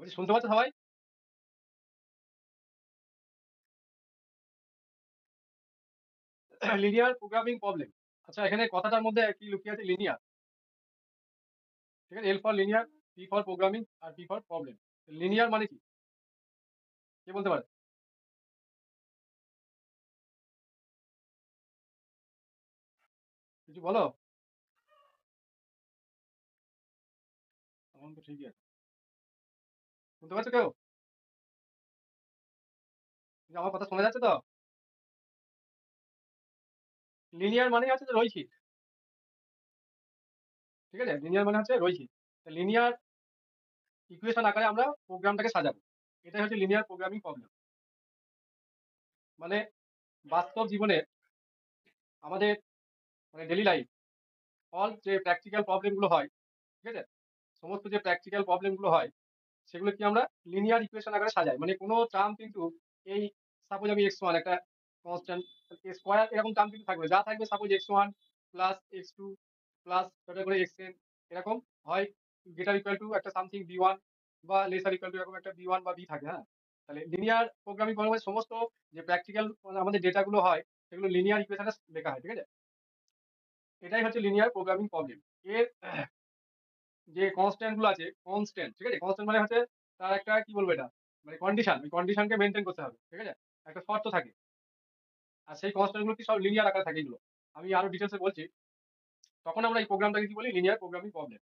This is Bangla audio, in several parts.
বলছি শুনতে পাচ্ছ সবাই? Linear programming problem. আচ্ছা, এখানে কথাটার মধ্যে কি লুকিয়ে আছে? লিনিয়ার, ঠিক আছে? L for linear, P for programming, আর পি ফর প্রবলেম। লিনিয়ার মানে কি, কে বলতে পারে? কিছু বলো। আমার তো ঠিকই আছে। শুনতে পাচ্ছ কেউ? আমার কথা শোনা যাচ্ছে তো? লিনিয়ার মানে হচ্ছে যে রৈখিক, ঠিক আছে? লিনিয়ার মানে হচ্ছে রৈখিক। লিনিয়ার ইকুয়েশন আকারে আমরা প্রোগ্রামটাকে সাজাবো, এটাই হচ্ছে লিনিয়ার প্রোগ্রামিং প্রবলেম। মানে বাস্তব জীবনে আমাদের, মানে ডেলি লাইফ, অল যে প্র্যাকটিক্যাল প্রবলেম গুলো হয়, ঠিক আছে, সমস্ত যে প্র্যাকটিক্যাল প্রবলেম গুলো হয় সেগুলো কি আমরা লিনিয়ার ইকুয়েশন আকারে সাজাই। মানে কোনো টার্ম কিন্তু এই, সাপোজ আমি x1 একটা কনস্ট্যান্ট স্কোয়ার, এরকম টার্ম কিন্তু থাকবে, যা থাকবে suppose x1 plus x2 plus করে xn, এরকম হয় গ্রেটার ইকুয়াল টু একটা সামথিং b1 বা লেসার ইকুয়াল টু এরকম একটা b1 বা b থাকে, হ্যাঁ। তাহলে লিনিয়ার প্রোগ্রামিং প্রবলেমের সমস্ত যে প্র্যাকটিক্যাল আমাদের ডেটা গুলো হয় সেগুলো লিনিয়ার ইকুয়েশনে লেখা হয়, ঠিক আছে? এটাই হচ্ছে লিনিয়ার প্রোগ্রামিং প্রবলেম। এর যে কনস্ট্যান্ট গুলো আছে, কনস্ট্যান্ট, ঠিক আছে, কনস্ট্যান্ট মানে হচ্ছে তার একটা কি বলবো এটা, মানে কন্ডিশন, ওই কন্ডিশনকে মেনটেন করতে হবে, ঠিক আছে, একটা শর্ত থাকে। আর সেই কনস্ট্যান্ট গুলো কি সব লিনিয়ার আকারে থাকে এগুলো, আমি আরো ডিটেলসে বলছি। তখন আমরা এই প্রোগ্রামটাকে কি বলি, লিনিয়ার প্রোগ্রামিং প্রবলেম।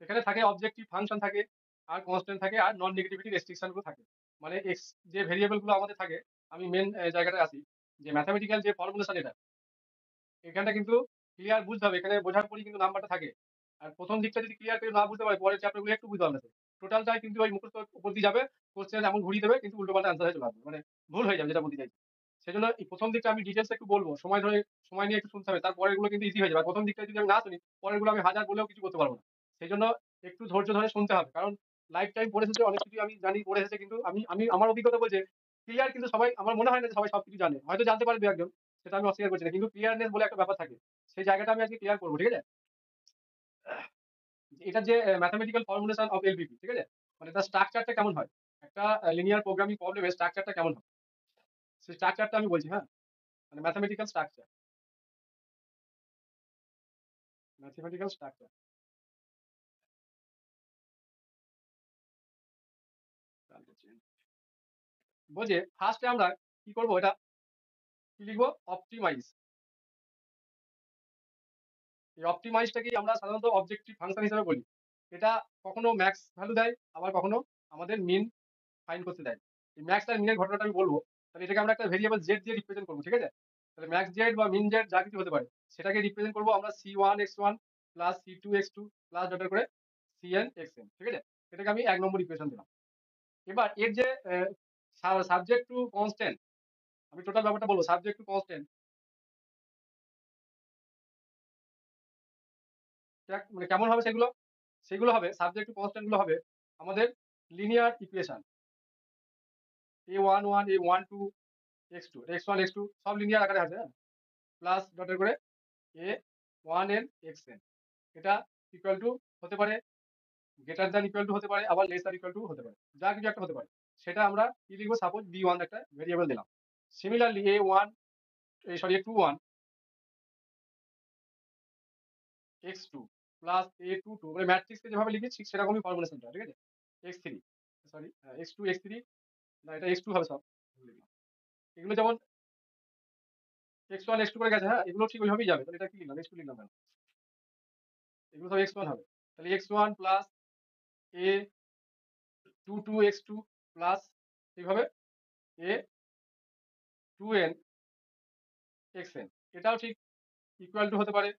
এখানে থাকে অবজেক্টিভ ফাংশন থাকে, আর কনস্ট্যান্ট থাকে, আর নন নেগেটিভিটি রেস্ট্রিকশন গুলো থাকে। মানে এক্স যে ভেরিয়েবল গুলো আমাদের থাকে, আমি মেন জায়গাটায় আসি, যে ম্যাথামেটিক্যাল যে ফর্মুলেশন এটা, এখানটা কিন্তু ক্লিয়ার বুঝতে হবে, এখানে বোঝার পরই কিন্তু নাম্বারটা থাকে। আর প্রথম দিকটা যদি ক্লিয়ার করে না বুঝতে পারে, পরের চ্যাপ্টার গুলো একটু বুঝতে পারবে না। টোটালটাই কিন্তু ওই মুখস্থ উপর দিয়ে যাবে, কোশ্চেন এমন ঘুরিয়ে দেবে, কিন্তু উল্টো পাল্টা আনসার হয়ে চলে আসবে, মানে ভুল হয়ে যাবে যেটা বলতে চাইছি। সেজন্য এই প্রথম দিকটা আমি ডিটেলস একটু বলবো, সময় ধরে, সময় নিয়ে একটু শুনতে হবে, তারপরে গুলো কিন্তু ইজি হয়ে যাবে। আর প্রথম দিকটা যদি আমি না শুনি, পরের গুলো আমি হাজার বলেও কিছু করতে পারবো না। সেই জন্য একটু ধৈর্য ধরে শুনতে হবে, কারণ লাইফ টাইম পড়ে এসেছে, অনেক কিছু আমি জানি, পড়ে এসেছে, কিন্তু আমি আমি আমার অভিজ্ঞতা বলছে ক্লিয়ার কিন্তু সবাই, আমার মনে হয় না যে সবাই সবকিছু জানে, হয়তো জানতে পারে দু একজন, সেটা আমি অস্বীকার করছি না, কিন্তু ক্লিয়ারনেস বলে একটা ব্যাপার থাকে, সেই জায়গাটা আমি আজকে ক্লিয়ার করবো, ঠিক আছে? এটা যে ম্যাথমেটিক্যাল ফর্মুলেশন অফ এলপিপি, ঠিক আছে, মানে তার স্ট্রাকচারটা কেমন হয়, একটা লিনিয়ার প্রোগ্রামিং প্রবলেমের স্ট্রাকচারটা কেমন হয়, সেই স্ট্রাকচারটা আমি বলছি, হ্যাঁ। মানে ম্যাথমেটিক্যাল স্ট্রাকচার, ম্যাথমেটিক্যাল স্ট্রাকচার বলছে ফার্স্টে আমরা কি করবো, এটা কি লিখবো, অপটিমাইজ। এই অপটিমাইজটাকেই আমরা সাধারণত অবজেক্টিভ ফাংশন হিসেবে বলি। এটা কখনো ম্যাক্স ভ্যালু দেয়, আবার কখনো আমাদের মিন ফাইন্ড করতে দেয়। এই ম্যাক্স আর মিনের ঘটনাটা আমি বলবো। তাহলে এটাকে আমরা একটা ভেরিয়েবল জেড দিয়ে রিপ্রেজেন্ট করবো, ঠিক আছে? তাহলে ম্যাক্স জেড বা মিন জেড যা কিছু হতে পারে, সেটাকে রিপ্রেজেন্ট করবো আমরা c1 x1 plus c2 x2 plus ডটের করে cn xn, ঠিক আছে? এটাকে আমি 1 নম্বর ইকুয়েশন দিলাম। এবার এর যে সাবজেক্ট টু কনস্ট্যান্ট, আমি টোটাল ব্যাপারটা বলবো, সাবজেক্ট টু কনস্ট্যান্ট মানে কেমন হবে সেগুলো, সেগুলো হবে সাবজেক্ট টু কনস্ট্যান্ট গুলো হবে আমাদের linear equation, a11 a12 x2 x1 x2 সব লিনিয়ার আকারে আছে, হ্যাঁ, প্লাস ডটের করে a1n xn। এটা ইকুয়াল টু হতে পারে, গ্রেটার দ্যান ইকুয়াল টু হতে পারে, আবার লেসার ইকুয়াল টু হতে পারে, যা কিছু একটা হতে পারে। সেটা আমরা কি লিখবো, সাপোজ b1 একটা ভেরিয়েবল দিলাম। Similarly a1, a21 x2 plus a22, মানে ম্যাট্রিক্সকে যেভাবে লিখি ঠিক সেরকমই ফর্মুলেশনটা, ঠিক আছে? x3, সরি, x2 x3, না এটা x2 হবে সব, এগুলো যেমন x1 x2 করে গেছে, হ্যাঁ, এগুলো ঠিক ওইভাবেই যাবে। তাহলে এটা কি লিখলাম, x2 লিখলাম কেন, এগুলো সব x1 হবে। তাহলে x1 plus a22 x2 plus এইভাবে a2n xn। এটাও ঠিক ইকুয়াল টু হতে পারে,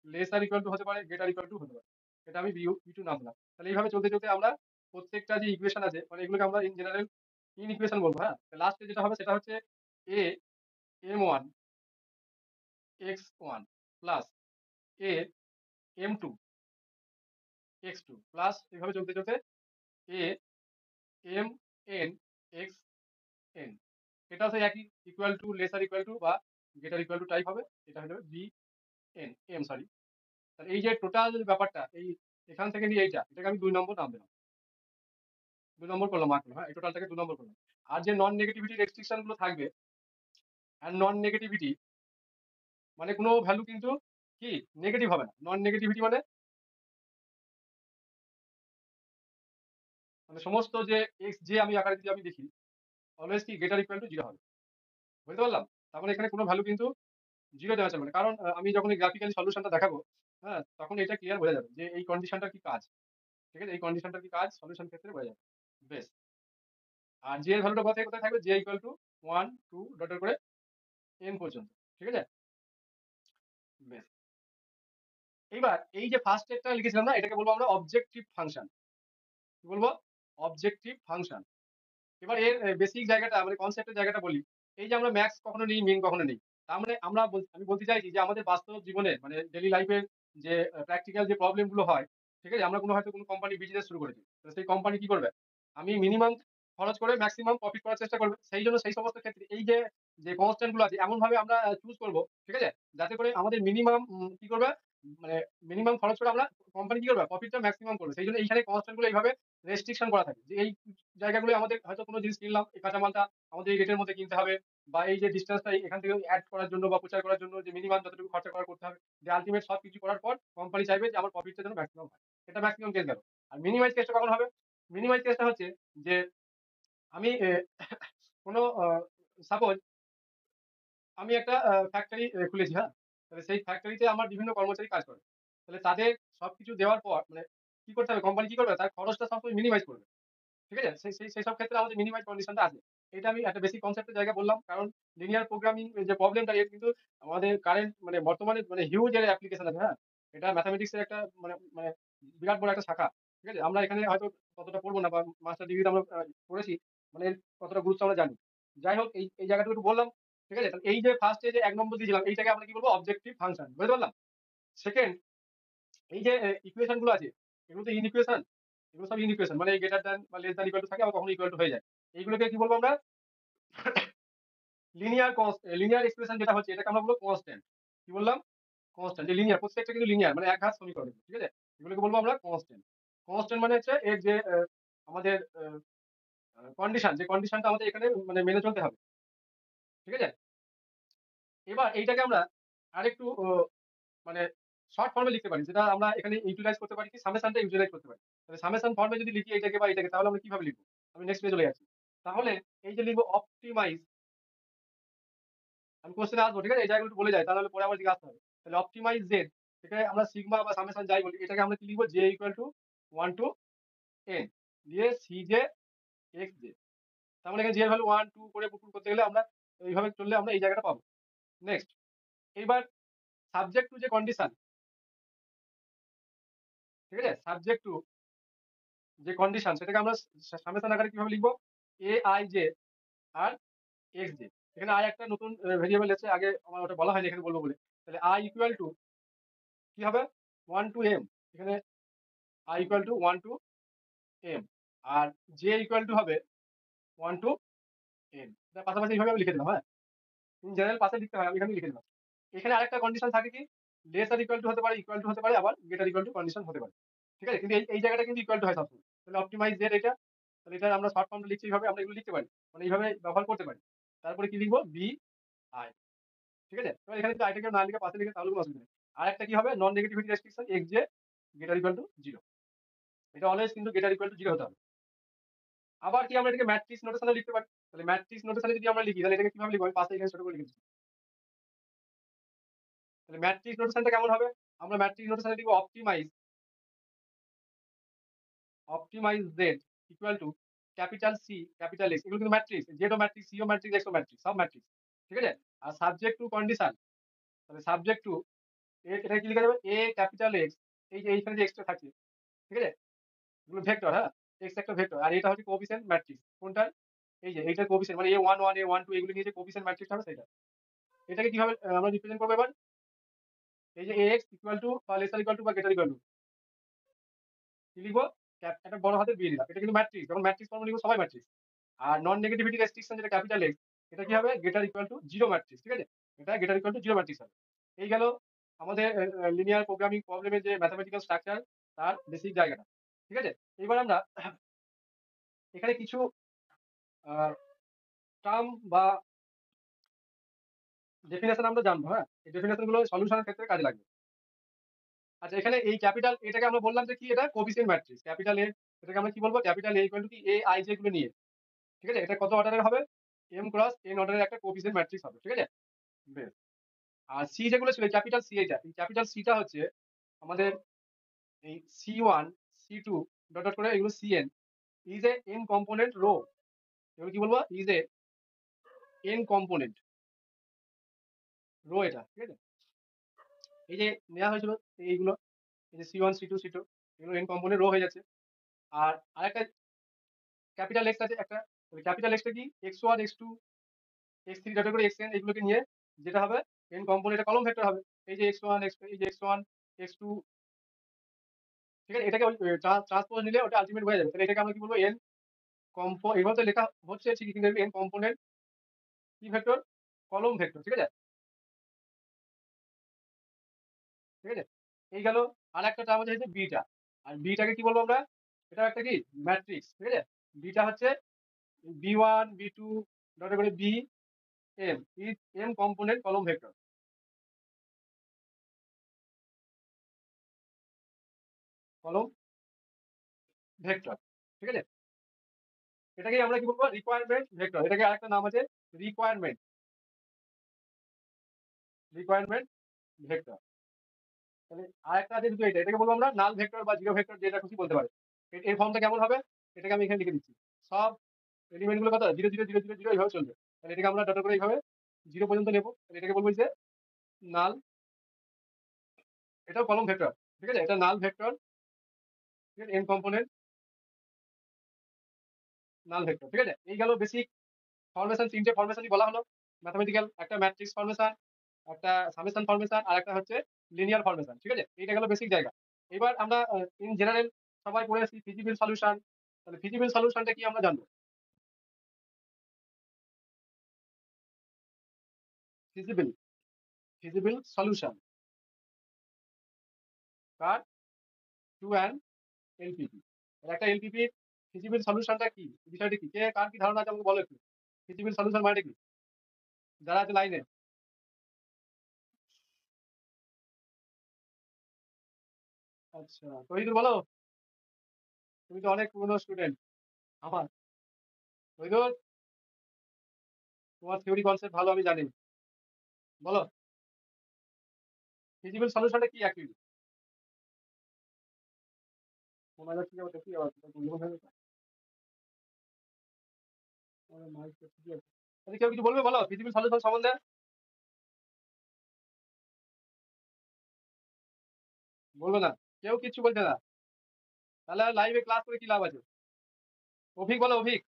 লেসার ইকুয়াল টু হতে পারে, গ্রেটার ইকুয়াল টু হতে পারে। এটা আমি বি টু নাম দিলাম। তাহলে এইভাবে চলতে চলতে আমরা প্রত্যেকটা যে ইকুয়েশন আছে, মানে এগুলোকে আমরা ইন জেনারেল ইন ইকুয়েশন বলবো, হ্যাঁ। লাস্টে যেটা হবে সেটা হচ্ছে a m1 x1 plus a m2 x2 plus এইভাবে চলতে চলতে a mn xn। এটা হচ্ছে একই, equal to, laser equal to বা গ্রেটার ইকুয়াল টু টাইপ হবে। এটা হয়ে যাবে বি এন এম, সরি। তাহলে এই যে টোটাল ব্যাপারটা, এই এখান থেকে নিয়ে এইটা, এটাকে আমি 2 নম্বর নাম দিলাম। 2 নম্বর করলাম মার্ক করলাম, হ্যাঁ, এই টোটালটাকে 2 নম্বর করলাম। আর যে নন নেগেটিভিটি রেস্ট্রিকশন গুলো থাকবে, আর নন নেগেটিভিটি মানে কোনো ভ্যালু কিন্তু কি নেগেটিভ হবে না। নন নেগেটিভিটি মানে মানে সমস্ত যে x যে আমি আকারে যদি আমি লিখি, অলওয়েজ কি গ্রেটার ইকুয়াল টু 0 হবে। বুঝতে পারলাম? তার মানে এখানে কোনো ভ্যালু কিন্তু 0 দেওয়া যাবে না। কারণ আমি যখন এই গ্রাফিক্যালি সলিউশনটা দেখাবো, হ্যাঁ? তখন এটা ক্লিয়ার বোঝা যাবে যে এই কন্ডিশনটার কি কাজ। ঠিক আছে? এই কন্ডিশনটার কি কাজ সলিউশন ক্ষেত্রে বোঝা যাবে। বেশ। আর j এর ভ্যালুটা কোথায়, কোথায় থাকবে? j ইকুয়াল টু 1, 2 ডটের করে n পর্যন্ত। ঠিক আছে? বেশ। এইবার এই যে ফার্স্ট স্টেপটা লিখেছিলাম না, এটাকে বলবো আমরা অবজেক্টিভ ফাংশন। কি বলবো? Objective function. এবার এর বেসিক জায়গাটা মানে কনসেপ্টের জায়গাটা বলি। এই যে আমরা ম্যাক্স কখনো নিই, মিন কখনো নিই। তার মানে আমি বলতে চাইছি যে আমাদের বাস্তব জীবনে মানে ডেইলি লাইফের যে প্র্যাকটিক্যাল যে প্রবলেম গুলো হয়, ঠিক আছে? আমরা হয়তো কোনো কোম্পানি বিজনেস শুরু করেছি। তো সেই কোম্পানি কি করবে? আমি মিনিমাম খরচ করে মেক্সিমাম প্রফিট করার চেষ্টা করবে। সেই জন্য সেই সমস্ত ক্ষেত্রে এই যে, যে কনস্ট্যান্ট গুলো আছে এমন ভাবে আমরা চুজ করব, ঠিক আছে? যাতে করে আমাদের মিনিমাম কি করবে? মানে মিনিমাম খরচ করে আমরা কোম্পানি কি করবে? প্রফিটটা মেক্সিমাম করবে। সেইজন্য এইখানে কনস্ট্যান্ট গুলো এইভাবে রেস্ট্রিকশন করা থাকে। যে এই জায়গাগুলো আমাদের হয়তো কোনো জিনিস কিনলাম, এই কাঁচামালটা আমাদের এই রেটের মধ্যে কিনতে হবে, বা এই যে ডিসটেন্সটা এখান থেকে এড করার জন্য বা প্রচার করার জন্য যে মিনিমাম যতটুকু খরচা করতে হবে, যে আলটিমেট সবকিছু করার পর কোম্পানি চাইবে যে আমার প্রফিটটা যেন ম্যাক্সিমাম হয়। এটা ম্যাক্সিমাম কেস গেল। আর মিনিমাইজ কেসটা কখন হবে? মিনিমাইজ কেসটা হচ্ছে যে আমি কোনো সাপোজ আমি একটা ফ্যাক্টরি খুলেছি, হ্যাঁ? তাহলে সেই ফ্যাক্টরিতে আমার বিভিন্ন কর্মচারী কাজ করে। তাহলে তাদের সবকিছু দেওয়ার পর মানে কি করতে হবে? কোম্পানি কি করবে? তার খরচটা সবসময় মিনিমাইজ করবে। ঠিক আছে? সেইসব ক্ষেত্রে আমাদের মিনিমাইজ কন্ডিশনটা আছে। এটা আমি একটা বেসিক কনসেপ্টের জায়গায় বললাম। কারণ লিনিয়ার প্রোগ্রামিং যে প্রবলেমটা এর কিন্তু আমাদের কারেন্ট মানে বর্তমানে মানে হিউজ এর অ্যাপ্লিকেশন আছে, হ্যাঁ? এটা ম্যাথমেটিক্স এর একটা মানে মানে বিরাট বড় একটা শাখা। ঠিক আছে? আমরা এখানে হয়তো ততটা পড়বো না বা মাস্টার ডিগ্রিতে আমরা পড়েছি। মানে এর কতটা গুরুত্ব আমরা জানি। যাই হোক এই জায়গাটুকু একটু বললাম। ঠিক আছে? তাহলে এই যে ফার্স্ট এ যে ১ নম্বর দিয়েছিলাম এইটাকে আমরা কি বলবো? Objective function. বুঝতে পারলাম? সেকেন্ড এই যে ইকুয়েশন গুলো আছে এগুলো তো ইনইকুয়েশন। এগুলো সব ইনইকুয়েশন মানে গ্রেটার দ্যান বা লেস দ্যান ইকুয়াল টু থাকে আবার কখনো ইকুয়াল টু হয়ে যায়। এইগুলোকে কি বলবো আমরা? লিনিয়ার এক্সপ্রেশন যেটা হচ্ছে এটাকে আমরা বলবো কনস্ট্যান্ট। কি বললাম? কনস্ট্যান্ট। যে লিনিয়ার প্রত্যেকটা কিন্তু লিনিয়ার মানে একঘাত সমীকরণ। ঠিক আছে? এগুলোকে বলবো আমরা কনস্ট্যান্ট। কনস্ট্যান্ট মানে হচ্ছে এর যে আমাদের কন্ডিশন যে কন্ডিশনটা আমাদের এখানে মানে মেনে চলতে হবে। ঠিক আছে? এবার এইটাকে আমরা আরেকটু মানে শর্ট ফর্মে লিখতে পারি যেটা আমরা এখানে ইউটিলাইজ করতে পারি কি সামেশনটা ইউটিলাইজ করতে পারি। তাহলে সামেশন ফর্মে যদি লিখি এটাকে বা এটাকে তাহলে আমরা কিভাবে লিখবো? আমি নেক্সট পেজে চলে যাচ্ছি। তাহলে এই যে লিখবো অপটিমাইজ, আমি কোশ্চেনে আসবো, ঠিক আছে? এই জায়গাগুলো একটু বলে যাই তাহলে পরে আবার দিকে আসতে হবে। তাহলে অপটিমাইজ জেড এটাকে আমরা সিগমা বা সামেশন যাই বলি এটাকে আমরা কি লিখবো? J equal to 1 to n দিয়ে সিজে এক্স জে। তার মানে এখানে জে এর ভ্যালু 1 2 করে পুট করতে গেলে আমরা এইভাবে চললে আমরা এই জায়গাটা পাবো। নেক্সট এইবার সাবজেক্ট টু যে কন্ডিশন, ঠিক আছে? সাবজেক্ট টু যে কন্ডিশন সেটাকে আমরা সামেশন আকারে কিভাবে লিখবো? এ আই জে আর এক্স জে। এখানে আই একটা নতুন ভেরিয়েবল এসেছে, আগে আমার ওটা বলা হয়নি, এখানে বলবো বলে। তাহলে আই ইকুয়াল টু কি হবে? 1 টু m। এখানে i equal to 1 to m আর জে ইকুয়াল টু হবে 1 টু n। এটা পাশাপাশি এইভাবে আমি লিখে দিলাম, হ্যাঁ? ইন জেনারেল পাশে লিখতে হয়, আমি এখানে লিখে দিলাম। এখানে আরেকটা কন্ডিশন থাকে কি? লেস আর ইকুয়াল টু হতে পারে, ইকুয়াল টু হতে পারে, আবার গ্রেটার ইকুয়াল টু কন্ডিশন হতে পারে। ঠিক আছে? কিন্তু এই জায়গাটা কিন্তু ইকুয়াল টু হয় সবসময়। তাহলে অপটিমাইজ জেড এটা, তাহলে এটা আমরা শর্ট ফর্মটা লিখছি এইভাবে, আমরা এগুলো লিখতে পারি। মানে এইভাবে ব্যবহার করতে পারি। তারপরে কি লিখবো? B i. ঠিক আছে? এবার এখানে যদি আইটাকে না লিখে পাশে লিখে তাহলে কোনো অসুবিধা নেই। আরেকটা কি হবে? Non negativity restriction X J greater equal to 0। এটা অলওয়েজ কিন্তু গ্রেটার ইকুয়াল টু 0 হতে হবে। আবার কি আমরা এটাকে ম্যাট্রিক্স নোটেশনে লিখতে পারি। তাহলে ম্যাট্রিক্স নোটেশনে যদি আমরা লিখি তাহলে এটাকে কিভাবে লিখবো? আমি পাশে এখানে ছোট করে লিখে দিচ্ছি। তাহলে ম্যাট্রিক্স নোটেশনটা কেমন হবে? আমরা ম্যাট্রিক্স নোটেশনে লিখবো optimise z equal to capital c capital x. এগুলো কিন্তু ম্যাট্রিক্স, জেড ও ম্যাট্রিক্স, সি ও ম্যাট্রিক্স, এক্স ও ম্যাট্রিক্স, সব ম্যাট্রিক্স। ঠিক আছে? আর সাবজেক্ট টু কন্ডিশন, তাহলে সাবজেক্ট টু এটা কি লেখা যাবে? এ ক্যাপিটাল এক্স, এই যে এইখানে যে এক্সটা থাকছে, ঠিক আছে? এগুলো ভেক্টর, হ্যাঁ? এক্স একটা ভেক্টর আর এটা হচ্ছে কোএফিসিয়েন্ট ম্যাট্রিক্স। কোনটা? এই যে এইটা কোএফিসিয়েন্ট মানে a11 a12 এগুলো নিয়ে যে কোএফিসিয়েন্ট ম্যাট্রিক্স হবে সেটা। এটাকে কিভাবে আমরা রিপ্রেজেন্ট করবো এবার? এই যে ax ইকুয়াল টু বা লেসার ইকুয়াল টু বা গ্রেটার ইকুয়াল টু কি লিখবো? একটা বড় হাতের দিয়ে দিলাম। এটা কিন্তু ম্যাট্রিক্স, যখন ম্যাট্রিক্স ফর্ম লিখবো সবাই ম্যাট্রিক্স। আর নন নেগেটিভিটি রেস্ট্রিকশন যেটা ক্যাপিটাল এক্স, এটা কি হবে? Greater equal to 0 matrix. ঠিক আছে? এটা গ্রেটার ইকুয়াল টু 0 ম্যাট্রিক্স হবে। এই গেল আমাদের লিনিয়ার প্রোগ্রামিং প্রবলেমের যে ম্যাথমেটিক্যাল স্ট্রাকচার তার বেসিক জায়গাটা। ঠিক আছে? এবার আমরা এখানে কিছু টার্ম বা ডেফিনেশন আমরা জানবো। হ্যাঁ, এই ডেফিনেশন গুলো সলিউশনের ক্ষেত্রে কাজে লাগবে। আচ্ছা, এখানে এই ক্যাপিটাল এটাকে আমরা বললাম যে কি, এটা কোফিসিয়েন্ট ম্যাট্রিক্স ক্যাপিটাল এ। এটাকে আমরা কি বলবো, ক্যাপিটাল এ ইকুয়াল টু কি এ আই জে গুলো নিয়ে, ঠিক আছে? এটা কত অর্ডারের হবে, এম ক্রস এন অর্ডারের একটা কোফিসিয়েন্ট ম্যাট্রিক্স হবে, ঠিক আছে? বেশ। আর সি যেগুলো ছিল, ক্যাপিটাল সি, এটা এই ক্যাপিটাল সিটা হচ্ছে আমাদের এই C1 C2 ডট ডট করে এগুলো Cn is a n component row. এগুলো কি বলবো, is a n component row, এটা ঠিক আছে? এই যে নেওয়া হয়েছিল এইগুলো, এই যে C1 C2 C2, এগুলো এন কম্পোনেন্ট রো হয়ে যাচ্ছে। আর আরেকটা ক্যাপিটাল এক্স আছে একটা, ক্যাপিটাল এক্সটা কি x1 x2 x3 ডট করে xn, এগুলোকে নিয়ে যেটা হবে এন কম্পোনেন্ট কলম ভেক্টর হবে। এই যে x1 এই যে x1 x2, ঠিক আছে? এটাকে ট্রান্সপোজ নিলে ওটা আলটিমেট হয়ে যাবে। তাহলে এটাকে আমরা কি বলবো, এন কম্পো, এইভাবে তো লেখা হচ্ছে ঠিকই, কিন্তু এন কম্পোনেন্ট কি ভেক্টর, কলম ভেক্টর, ঠিক আছে? ঠিক আছে, এই গেল। আর একটা টার্ম হচ্ছে বিটা। আর বিটাকে কি বলবো আমরা, এটা একটা কি ম্যাট্রিক্স, ঠিক আছে? বিটা হচ্ছে B1 B2 ডট করে b m is m component column vector, column vector, ঠিক আছে? এটাকে আমরা কি বলবো, রিকোয়ারমেন্ট ভেক্টর। এটাকে আরেকটা নাম আছে রিকোয়ারমেন্ট, রিকোয়ারমেন্ট ভেক্টর। তাহলে আরেকটা আছে দুটো, এটাকে বলবো আমরা নাল ভেক্টর বা জিরো ভেক্টর, যেটা খুশি বলতে পারে। এর ফর্মটা কেমন হবে, এটাকে আমি এখানে লিখে দিচ্ছি। সব এলিমেন্ট গুলো কত, 0 0 0 0 0 এইভাবে চলবে। তাহলে এটাকে আমরা ডট করে এইভাবে 0 পর্যন্ত নেবো। তাহলে এটাকে বলবো যে নাল, এটাও কলম ভেক্টর, ঠিক আছে? এটা নাল ভেক্টর, এন কম্পোনেন্ট নাল ভেক্টর, ঠিক আছে? এই গেল বেসিক ফরমেশন। তিনটে ফরমেশনই বলা হলো ম্যাথমেটিক্যাল, একটা ম্যাট্রিক্স ফরমেশন, একটা সামেশন ফরমেশন, আর একটা হচ্ছে লিনিয়ার ফরমেশন, ঠিক আছে? এইটা গেল বেসিক জায়গা। এবার আমরা ইন জেনারেল সবাই পড়ে আসছি ফিজিবল সলিউশন। তাহলে ফিজিবল সলিউশনটা কি আমরা জানবো, ফিজিবল, ফিজিবল সলিউশন কার, টু অ্যান এলপিপি। একটা এলপিপি ফিজিবল সলিউশনটা কি, বিষয়টা কি, কে কার কি ধারণা আছে আমাকে বলো একটু। ফিজিবল সলিউশন মানে কি, যারা আছে লাইনে? আচ্ছা, তহিদুল বলো, তুমি তো অনেক পুরনো স্টুডেন্ট আমার। তহিদুল, তোমার থিওরি কনসেপ্ট ভালো আমি জানি, বলো ফিজিবল সলিউশনটা কি অ্যাকচুয়ালি। মোবাইলের থেকে দেখি আবার বুঝতে পারবে না। আমার মাইক তো ঠিকই আছে। তাহলে কেউ কিছু বলবে, বলো ফিজিবল সলিউশন সম্বন্ধে। বলবে না, কেউ কিছু বলছে না? তাহলে লাইভে ক্লাস করে কি লাভ আছে? অভিক বলো, অভিক।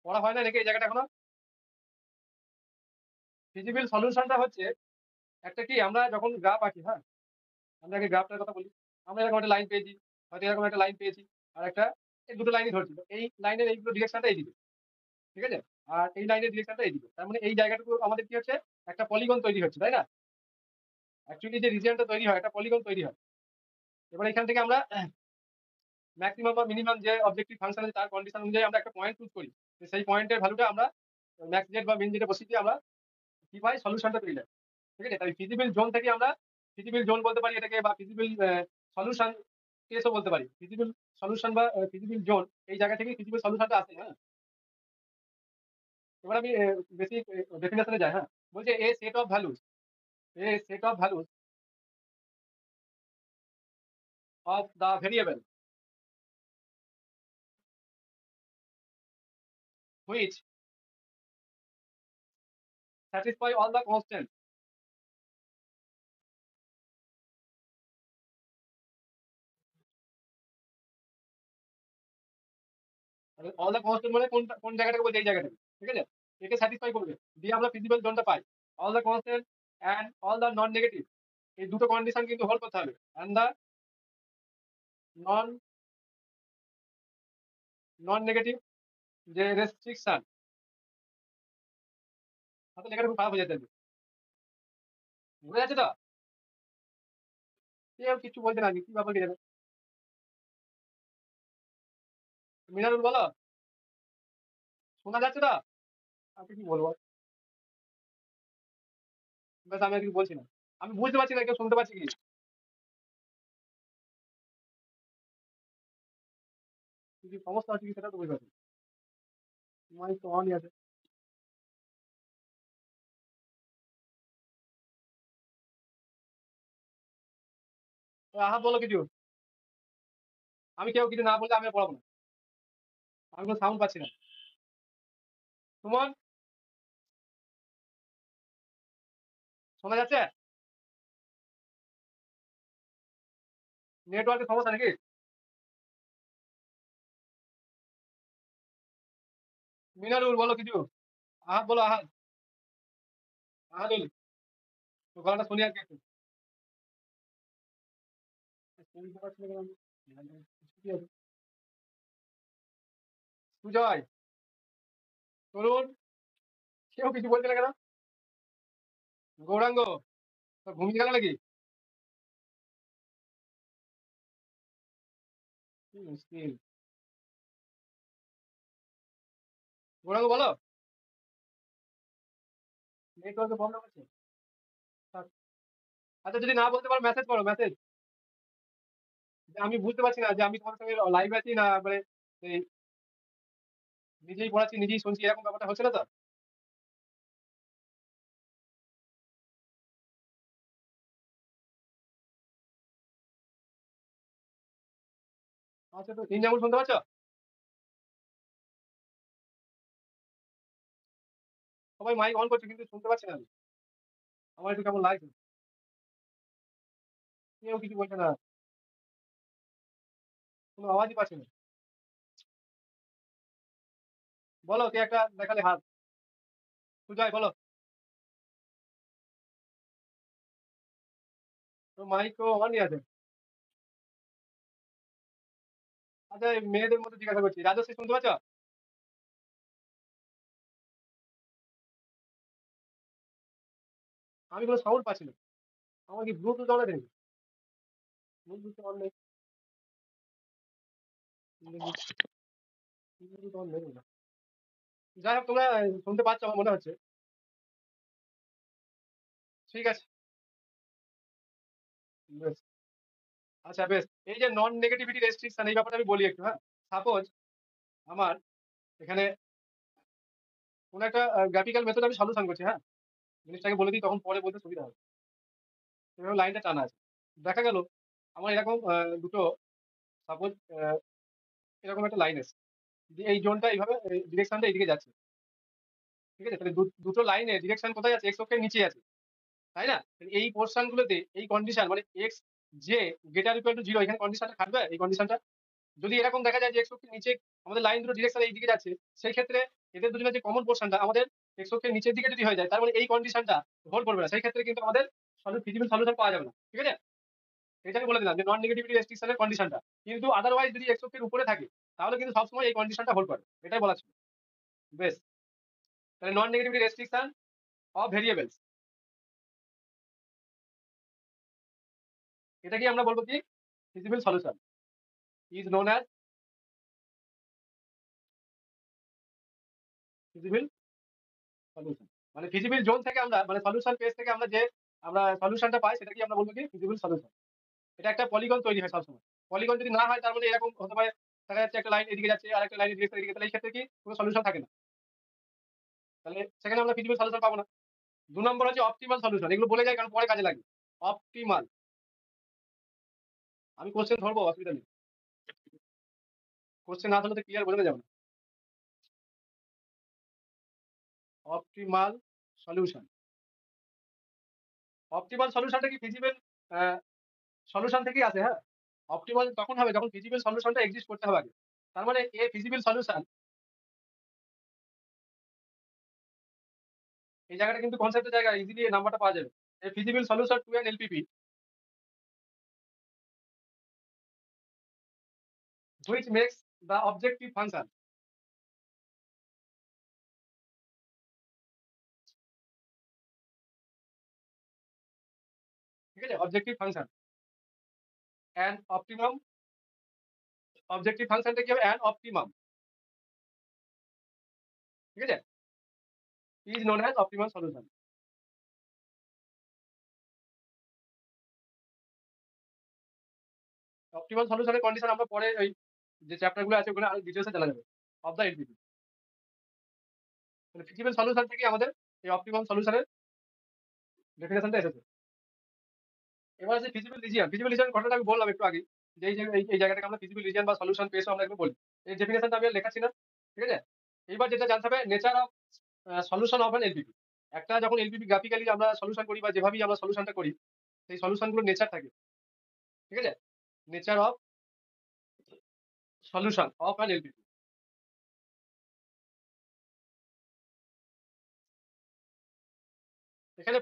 পড়া হয় না নাকি এই জায়গাটা এখনো? ফিজিবল সলিউশনটা হচ্ছে একটা কি, আমরা যখন গ্রাফ আঁকি, হ্যাঁ, আমরা আগে গ্রাফটার কথা বলি। আমরা এরকম একটা লাইন পেয়েছি, হয়তো এরকম একটা লাইন পেয়েছি, আর একটা, এই দুটো লাইনই ধরছিল, এই লাইনের এইগুলো ডিরেকশনটা এইদিকে, ঠিক আছে? আর এই লাইনের ডিরেকশনটা এইদিকে। তার মানে এই জায়গাটুকু আমাদের কি হচ্ছে, একটা পলিগন তৈরি হচ্ছে, তাই না? অ্যাকচুয়ালি যে রিজিয়নটা তৈরি হয়, একটা পলিগন তৈরি হয়। এবার এখান থেকে আমরা ম্যাক্সিমাম বা মিনিমাম যে অবজেক্টিভ ফাংশন আছে তার কন্ডিশন অনুযায়ী আমরা একটা পয়েন্ট চুজ করি। তো সেই পয়েন্টের ভ্যালুটা আমরা ম্যাক্স জেড বা মিন জেডে বসিয়ে দিয়ে আমরা কি পাই, সলিউশনটা পেয়ে যাই, ঠিক আছে? তাই ফিজিবল জোন থেকে আমরা ফিজিবল জোন বলতে পারি এটাকে, বা ফিজিবল সলিউশন কেসও বলতে পারি। ফিজিবল সলিউশন বা ফিজিবল জোন, এই জায়গা থেকে ফিজিবল সলিউশনটা আসে, হ্যাঁ। এবার আমি বেসিক ডেফিনেশনে যাই, হ্যাঁ। বলছে a set of values, a set of values of the variable which satisfy all the constants, all the constant মানে কোন কোন জায়গাটাকে বলছে, এই জায়গাটাকে, ঠিক আছে? একে স্যাটিসফাই করবে, দিয়ে আমরা ফিজিবল জোনটা পাই। All the constant and all the non negative, এই দুটো কন্ডিশন কিন্তু হোল্ড করতে হবে। And the non non negative যে রেস্ট্রিকশন, হাতে লেখাটা খুব খারাপ হয়ে যাচ্ছে, বোঝা যাচ্ছে তো? কেউ কিছু বলছে না, কি ব্যাপার কি জানে। মিনারুল বলো, শোনা যাচ্ছে না? আপনি কি বলবো? ব্যাস আমি আর কিছু বলছি না। আমি বুঝতে পারছি না কেউ শুনতে পাচ্ছি কি। কি কি সমস্যা হচ্ছে কি সেটা তো বুঝতে পারছি। মাইক তো অনই আছে। তো আহা বলো কিছু। আমি কেউ কিছু না বললে আমি আর পড়াবো না। আমি কোনো সাউন্ড পাচ্ছি না। তোমার শোনা যাচ্ছে? নেটওয়ার্কের সমস্যা নাকি? মিনারুল বলো কিছু। আহাদ বলো, আহাদ। আহাদুল, তো গলাটা শুনি আর কি একটু। শুনতে পাচ্ছি না কেন আমি? কি আছে? সুজয়, তরুণ, কেউ কিছু বলছে না কেন? গৌরাঙ্গ, তো ঘুমিয়ে গেল নাকি? কি মুশকিল। গৌরাঙ্গ বলো। নেটওয়ার্কের প্রবলেম হচ্ছে। থাক। আচ্ছা যদি না বলতে পারো মেসেজ করো, মেসেজ। যে আমি বুঝতে পারছি না যে আমি তোমার সঙ্গে লাইভ আছি না মানে এই নিজেই পড়াচ্ছি নিজেই শুনছি, এরকম ব্যাপারটা হচ্ছে না তো? আচ্ছা তো তিন যেমন শুনতে পাচ্ছ? সবাই মাইক অন করছে কিন্তু শুনতে পাচ্ছি না আমি। আমার একটু কেমন লাগছে। কেউ কিছু বলছে না, কোনো আওয়াজই পাচ্ছি না। বলো, কে একটা দেখালে হাত। সুজয় বলো। তো মাইক তো অনই আছে। আচ্ছা এই মেয়েদের মধ্যে জিজ্ঞাসা করছি, রাজশ্রী শুনতে পাচ্ছ? আমি কোনো সাউন্ড পাচ্ছি না। আমার কি ব্লুটুথ অন আছে? ব্লুটুথ অন নেই। ব্লুটুথ অন নেই না। যাই হোক তোমরা শুনতে পাচ্ছ আমার মনে হচ্ছে। ঠিক আছে, বেশ। আচ্ছা বেশ। এই যে নন নেগেটিভিটি রেস্ট্রিকশন এই ব্যাপারটা আমি বলি একটু, হ্যাঁ। সাপোজ আমার এখানে কোন একটা গ্রাফিক্যাল মেথড আমি সলিউশন করছি, হ্যাঁ। জিনিসটাকে বলে দিই তখন পরে বলতে সুবিধা হবে। এভাবে লাইনটা টানা আছে। দেখা গেল আমার এরকম দুটো সাপোজ এরকম একটা লাইন আছে। এই জোনটা এইভাবে ডিরেকশনটা এইদিকে যাচ্ছে। ঠিক আছে, তাহলে দুটো লাইনে ডিরেকশন কোথায় আছে? এক্স অক্ষের নিচে আছে, তাই না? তাহলে এই পোর্শন গুলোতে এই কন্ডিশন মানে x J greater equal two zero, এখানে কন্ডিশনটা খাটবে এই কন্ডিশনটা। যদি এরকম দেখা যায় যে এক্স অক্ষের নিচে আমাদের লাইন দুটো ডিরেকশন এই দিকে যাচ্ছে, সেই ক্ষেত্রে এদের দুজনের যে কমন পোর্শনটা আমাদের এক্স অক্ষের নিচের দিকে যদি হয়ে যায়, তার মানে এই কন্ডিশনটা হোল্ড করবে না। সেই ক্ষেত্রে কিন্তু আমাদের ফিজিবল সলিউশন পাওয়া যাবে না। ঠিক আছে, এটা আমি বলে দিলাম যে নন নেগেটিভিটি রেস্ট্রিকশনের কন্ডিশনটা। কিন্তু আদারওয়াইজ যদি এক্স অক্ষের উপরে থাকে তাহলে কিন্তু সবসময় এই কন্ডিশনটা হোল্ড করে, এটাই বলা ছিল। বেশ, তাহলে নন নেগেটিভিটি রেস্ট্রিকশন অফ ভেরিয়েবলস, এটাকে আমরা বলবো কি? Feasible solution is known as feasible solution. মানে ফিজিবল জোন থেকে আমরা মানে সলিউশন পেজ থেকে আমরা যে আমরা সলিউশনটা পাই সেটাকে আমরা বলবো কি? Feasible solution. এটা একটা পলিগন তৈরি হয় সবসময়। পলিগন যদি না হয় তার মানে এরকম হতে পারে, দেখা যাচ্ছে একটা লাইন এদিকে যাচ্ছে আর একটা লাইন এদিকে এদিকে, তাহলে এই ক্ষেত্রে কি কোনো সলিউশন থাকে না। তাহলে সেখানে আমরা ফিজিবল সলিউশন পাবো না। 2 নম্বর হচ্ছে অপটিমাল সলিউশন, এগুলো বলে যায় কারণ পরে কাজে লাগে। অপটিমাল, আমি কোশ্চেন ধরবো, অসুবিধা নেই। কোশ্চেন না ধরলে তো ক্লিয়ার বোঝানো যাবে না। অপটিমাল সলিউশন, অপটিমাল সলিউশনটা কি ফিজিবল সলিউশন থেকেই আসে, হ্যাঁ। অপটিমাল তখন হবে যখন ফিজিবল সলিউশনটা এক্সিস্ট করতে হবে আগে। তার মানে এ ফিজিবল সলিউশন, এই জায়গাটা কিন্তু কনসেপ্টের জায়গা, ইজিলি এই নাম্বারটা পাওয়া যাবে। A feasible solution to an LPP which makes the objective function. ঠিক আছে, objective function. And optimum, objective ফাংশনটা কি হবে, অ্যান্ড অপটিমাম, ঠিক আছে, is known as optimum solution. Optimal সলিউশনের কন্ডিশন আমরা পরে ওই যে চ্যাপ্টার গুলো আছে ওগুলো আরো ডিটেলসে জানা যাবে অফ দ্য এলপিপি। মানে ফিজিবল সলিউশন থেকে আমাদের এই অপটিমাম সলিউশনের ডেফিনেশনটা এসেছে। এবার আছে ফিজিবল রিজিয়ন। ফিজিবল রিজিয়ন ঘটনাটা আমি বললাম একটু আগে, যে এই জায়গাটাকে আমরা ফিজিবল রিজিয়ন বা সলিউশন পেস আমরা একটু বলি। এই ডেফিনেশনটা আমি আর লেখাচ্ছি না, ঠিক আছে। এইবার যেটা জানতে হবে, nature of solution of an LPP. একটা যখন এলপিপি গ্রাফিক্যালি আমরা সলিউশন করি বা যেভাবেই আমরা সলিউশনটা করি, সেই সলিউশন গুলোর নেচার থাকে, ঠিক আছে। Nature of solution of an LPP. এখানে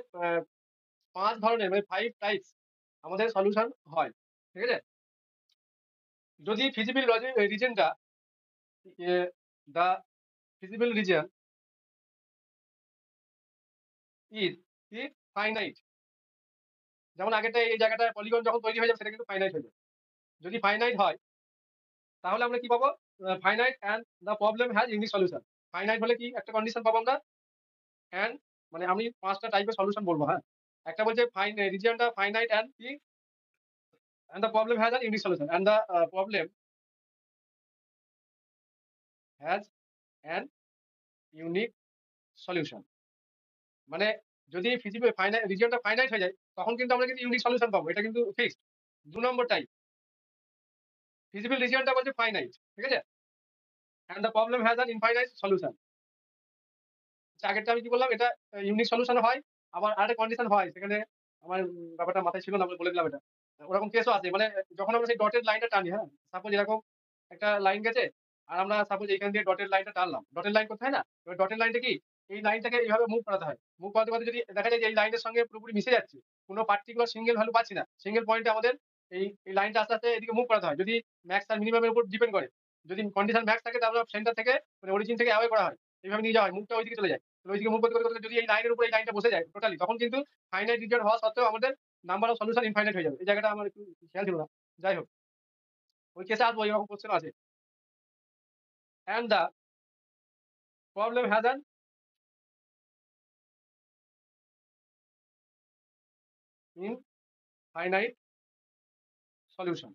5 ধরনের মানে 5 টাইপস আমাদের সলিউশন হয়, ঠিক আছে। যদি ফিজিবল রিজনটা, দা ফিজিবল রিজন ইজ কি ফাইনাইট, যেমন আগেরটা এই জায়গাটা পলিগন যখন তৈরি হয়ে যাবে সেটা কিন্তু ফাইনাইট হয়ে যাবে। যদি ফাইনাইট হয় তাহলে আমরা কি পাবো, finite and the problem has unique solution. Finite হলে কি একটা কন্ডিশন পাবো আমরা, অ্যান্ড মানে আমি 5টা টাইপের সলিউশন বলবো, হ্যাঁ। একটা বলছে রিজিয়নটা ফাইনাইট অ্যান্ড কি, and the problem has an unique solution, and the problem has an unique solution. মানে যদি ফিজিবল ফাইনাইট রিজিয়নটা ফাইনাইট হয়ে যায় তখন কিন্তু আমরা কিন্তু ইউনিক সলিউশন পাবো, এটা কিন্তু ফিক্সড। 2 নম্বর টাইপ, ফিজিবল রিজিয়নটা বলছে ফাইনাইট, ঠিক আছে, and the problem has an infinite solution. আগেরটা আমি কি বললাম, এটা ইউনিক সলিউশন হয়। আবার আরেকটা কন্ডিশন হয় সেখানে, আমার ব্যাপারটা মাথায় ছিল না, আমি বলে দিলাম এটা। ওরকম কেসও আছে, মানে যখন আমরা সেই ডটেড লাইনটা টানি, হ্যাঁ, সাপোজ এরকম একটা লাইন গেছে, আর আমরা সাপোজ এখান দিয়ে ডটেড লাইনটা টানলাম, ডটেড লাইন করতে হয় না, এবার ডটেড লাইনটা কি, এই লাইনটাকে এইভাবে মুভ করাতে হয়। মুভ করাতে করাতে যদি দেখা যায় যে এই লাইনের সঙ্গে পুরোপুরি মিশে যাচ্ছে, কোনো পার্টিকুলার সিঙ্গেল ভ্যালু পাচ্ছি না, সিঙ্গেল পয়েন্টে আমাদের এই লাইনটা আস্তে আস্তে এদিকে মুভ করাতে হয়। যদি ম্যাক্স আর মিনিমামের উপর ডিপেন্ড করে, যদি কন্ডিশন ম্যাক্স থাকে তাহলে সেন্টার থেকে মানে অরিজিন থেকে অ্যাওয়ে করা হয়, এইভাবে নিয়ে যাওয়া হয়, মুভটা ওইদিকে চলে যায়। ওইদিকে মুভ করতে করতে করতে যদি এই লাইনের উপর এই লাইনটা বসে যায় টোটালি, তখন কিন্তু ফাইনাইট রিজন হওয়া সত্ত্বেও আমাদের নাম্বার অফ সলিউশন ইনফাইনাইট হয়ে যাবে। এই জায়গাটা আমার একটু খেয়াল ছিল না, যাই হোক ওই কেসে আসবো, এরকম কোশ্চেন আছে। And the problem has an infinite solution,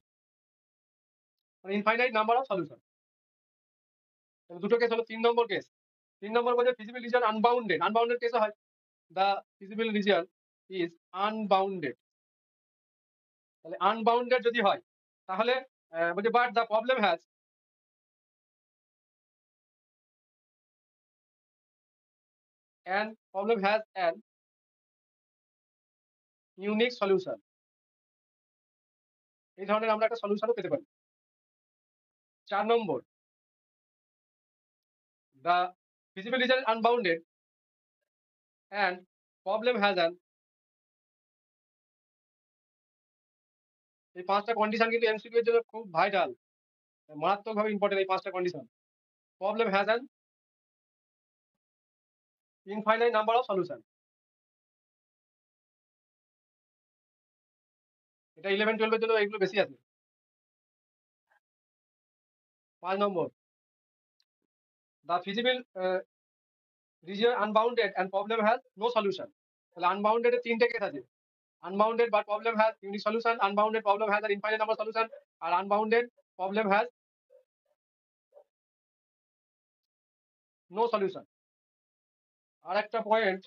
মানে ইনফাইনাইট নাম্বার অফ সলিউশন। দুটো কেস হলো। 3 নম্বর কেস, 3 নম্বর বলছে ফিজিবল রিজন আনবাউন্ডেড। আনবাউন্ডেড কেসে হয়, the feasible region is unbounded. তাহলে আনবাউন্ডেড যদি হয় তাহলে বলছে but the problem has an unique solution. এই ধরনের আমরা একটা সলিউশনও পেতে পারি। 4 নম্বর, the feasible region unbounded and problem has an, এই 5টা কন্ডিশন কিন্তু এমসিকিউ এর জন্য খুব ভাইটাল, মারাত্মকভাবে ইম্পর্টেন্ট এই 5টা condition. Problem has an infinite number of solution. এটা 11-12 এর জন্য এগুলো বেশি আছে। 5 নম্বর, the feasible region unbounded and problem has no solution. তাহলে আনবাউন্ডেড এর 3টে কেস আছে, unbounded but problem has unique solution, unbounded problem has an infinite number solution, আর unbounded problem has no solution. আর একটা পয়েন্ট,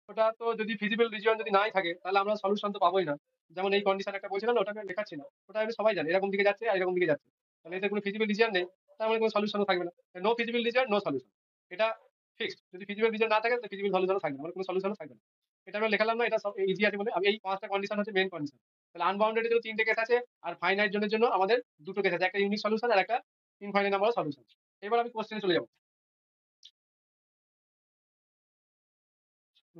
ওটা তো যদি ফিজিবল রিজন যদি নাই থাকে তাহলে আমরা সলিউশন তো পাবোই না। যেমন এই কন্ডিশন একটা বলছিলাম না, ওটাকে লেখাচ্ছি না, ওটা আমি সবাই জানে এরকম দিকে যাচ্ছে আর এরকম দিকে যাচ্ছে, তাহলে এতে কোনো ফিজিবল রিজন নেই, তার মানে কোনো সলিউশনও থাকবে না। No feasible region no solution, এটা ফিক্সড। যদি ফিজিবল রিজন না থাকে তাহলে ফিজিবল সলিউশনও থাকবে না, মানে কোনো সলিউশনও থাকবে না। এটা আমি লেখালাম না, এটা সব ইজি আছে বলে আমি এই 5টা কন্ডিশন হচ্ছে মেইন কন্ডিশন। তাহলে আনবাউন্ডেড এর জন্য 3টে কেস আছে, আর ফাইনাইট জনের জন্য আমাদের 2টো কেস আছে, একটা ইউনিক সলিউশন আর একটা ইনফাইনাইট নাম্বার অফ সলিউশন। এবার আমি কোশ্চেনে চলে যাবো।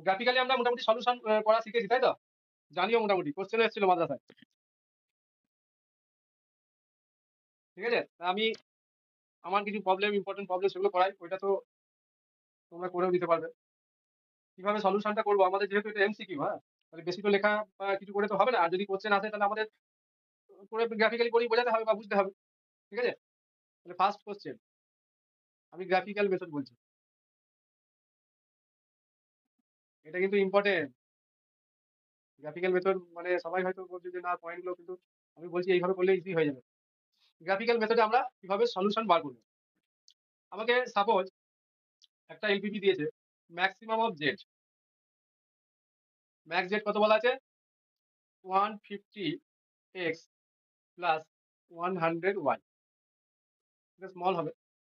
গ্রাফিক্যালি আমরা মোটামুটি সলিউশন করা শিখেছি, তাই তো? জানিও মোটামুটি, কোশ্চেন এসেছিল মাদ্রাসায়, ঠিক আছে। আমি আমার কিছু প্রবলেম, ইম্পর্টেন্ট প্রবলেম সেগুলো করাই, ওইটা তো তোমরা করেও দিতে পারবে। কিভাবে সলিউশনটা করবো, আমাদের যেহেতু এটা এমসিকিউ, হ্যাঁ, তাহলে বেশি তো লেখা বা কিছু করে তো হবে না। আর যদি কোশ্চেন আসে তাহলে আমাদের করে গ্রাফিক্যালি করেই বোঝাতে হবে বা বুঝতে হবে। ঠিক আছে? তাহলে ফার্স্ট কোশ্চেন আমি গ্রাফিক্যাল মেথড বলছি। এটা কিন্তু ইম্পর্টেন্ট। গ্রাফিক্যাল মেথড মানে সবাই হয়তো বলছে যে না পয়েন্ট গুলো, কিন্তু আমি বলছি এইভাবে করলে ইজি হয়ে যাবে। গ্রাফিক্যাল মেথডে আমরা কিভাবে সলিউশন বার করব। আমাকে সাপোজ একটা এলপিপি দিয়েছে, maximum of Z, max Z কত বলা আছে, 150x প্লাস 100y, এটা স্মল হবে।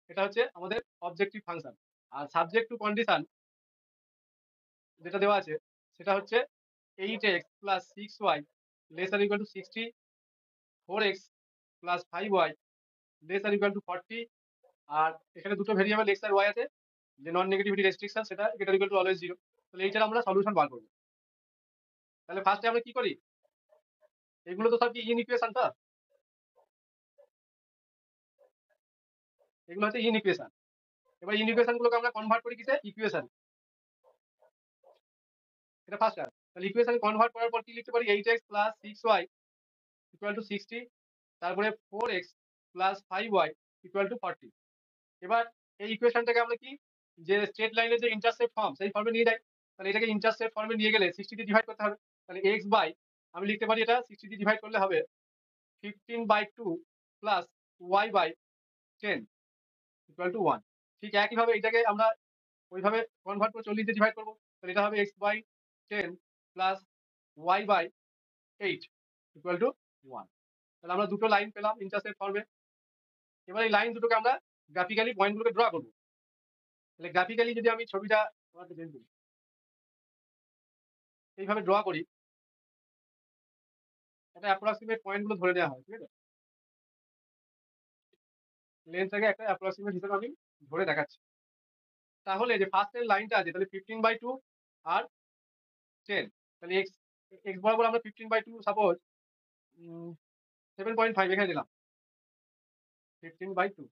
এটা হচ্ছে আমাদের অবজেক্টিভ ফাংশন। আর সাবজেক্ট টু কন্ডিশন যেটা দেওয়া আছে সেটা হচ্ছে 8x plus 6y less or equal to 60, 4x plus 5y less or equal to 40। আর এখানে দুটো ভেরিয়েবল এক্স আর ওয়াই আছে, যে নন নেগেটিভিটি রেস্ট্রিকশন সেটা গ্রেটার ইকুয়াল টু অলওয়েজ 0। তাহলে এইটার আমরা সলিউশন বার করবো। তাহলে ফার্স্টে আমরা কি করি, এগুলো তো সব কি ইনইকুয়েশন, তো এগুলো হচ্ছে ইনইকুয়েশন। এবার ইনইকুয়েশন গুলোকে আমরা কনভার্ট করি কিসে, ইকুয়েশন। এটা ফার্স্ট আর তাহলে ইকুয়েশন কনভার্ট করার পর কি লিখতে পারি, 8x plus 6y equal to 60, তারপরে 4x plus 5y equal to 40। এবার এই ইকুয়েশনটাকে আমরা কি, যে স্ট্রেট লাইনের যে ইন্টারসেপ্ট ফর্ম সেই ফর্মে নিয়ে যাই। তাহলে এটাকে ইন্টারসেপ্ট ফর্মে নিয়ে গেলে 60 দিয়ে ডিভাইড করতে হবে। তাহলে x বাই, আমি লিখতে পারি এটা 60 দিয়ে ডিভাইড করলে হবে 15/2 plus y by 10 equal to 1। ঠিক একইভাবে এটাকে আমরা ওইভাবে কনভার্ট করে 40 দিয়ে ডিভাইড করবো। তাহলে এটা হবে x by 10 plus y by 8 equal to 1। তাহলে আমরা দুটো লাইন পেলাম ইন্টারসেপ্ট ফর্মে। এবার এই লাইন দুটোকে আমরা গ্রাফিক্যালি পয়েন্টগুলোকে ড্র করবো। তাহলে গ্রাফিক্যালি যদি আমি ছবিটা এইভাবে ড্র করি, একটা অ্যাপ্রক্সিমেট পয়েন্ট গুলো ধরে নেওয়া হয়, ঠিক আছে। লেন্সটাকে একটা অ্যাপ্রক্সিমেট হিসেবে আমি ধরে দেখাচ্ছি। তাহলে যে ফার্স্টের লাইনটা আছে তাহলে 15/2 আর 10, তাহলে এক্স এক্স বরাবর আমরা 15/2 সাপোজ 7.5 এখানে দিলাম, 15/2,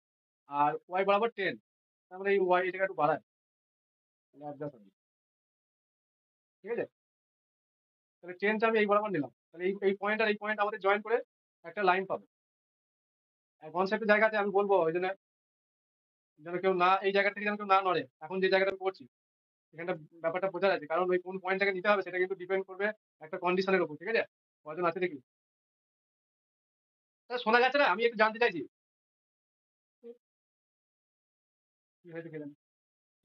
আর ওয়াই বরাবর 10, তারপরে এই ওয়াই এটাকে একটু বাড়ায়, তাহলে adjust হবে, ঠিক আছে। তাহলে 10টা আমি এই বরাবর নিলাম, তাহলে এই পয়েন্ট আর এই পয়েন্ট আমাদের জয়েন করে একটা লাইন পাবো। কনসেপ্টের জায়গাতে আমি বলবো ওই জন্য যেন কেউ না, এই জায়গা থেকে যেন কেউ না নড়ে। এখন যে জায়গাটা আমি করছি এখানটা ব্যাপারটা বোঝা যাচ্ছে, কারণ ওই কোন পয়েন্টটাকে নিতে হবে সেটা কিন্তু ডিপেন্ড করবে একটা কন্ডিশনের উপর, ঠিক আছে। কজন আছে দেখি, তা শোনা যাচ্ছে না, আমি একটু জানতে চাইছি কি হয়েছে কে জানে।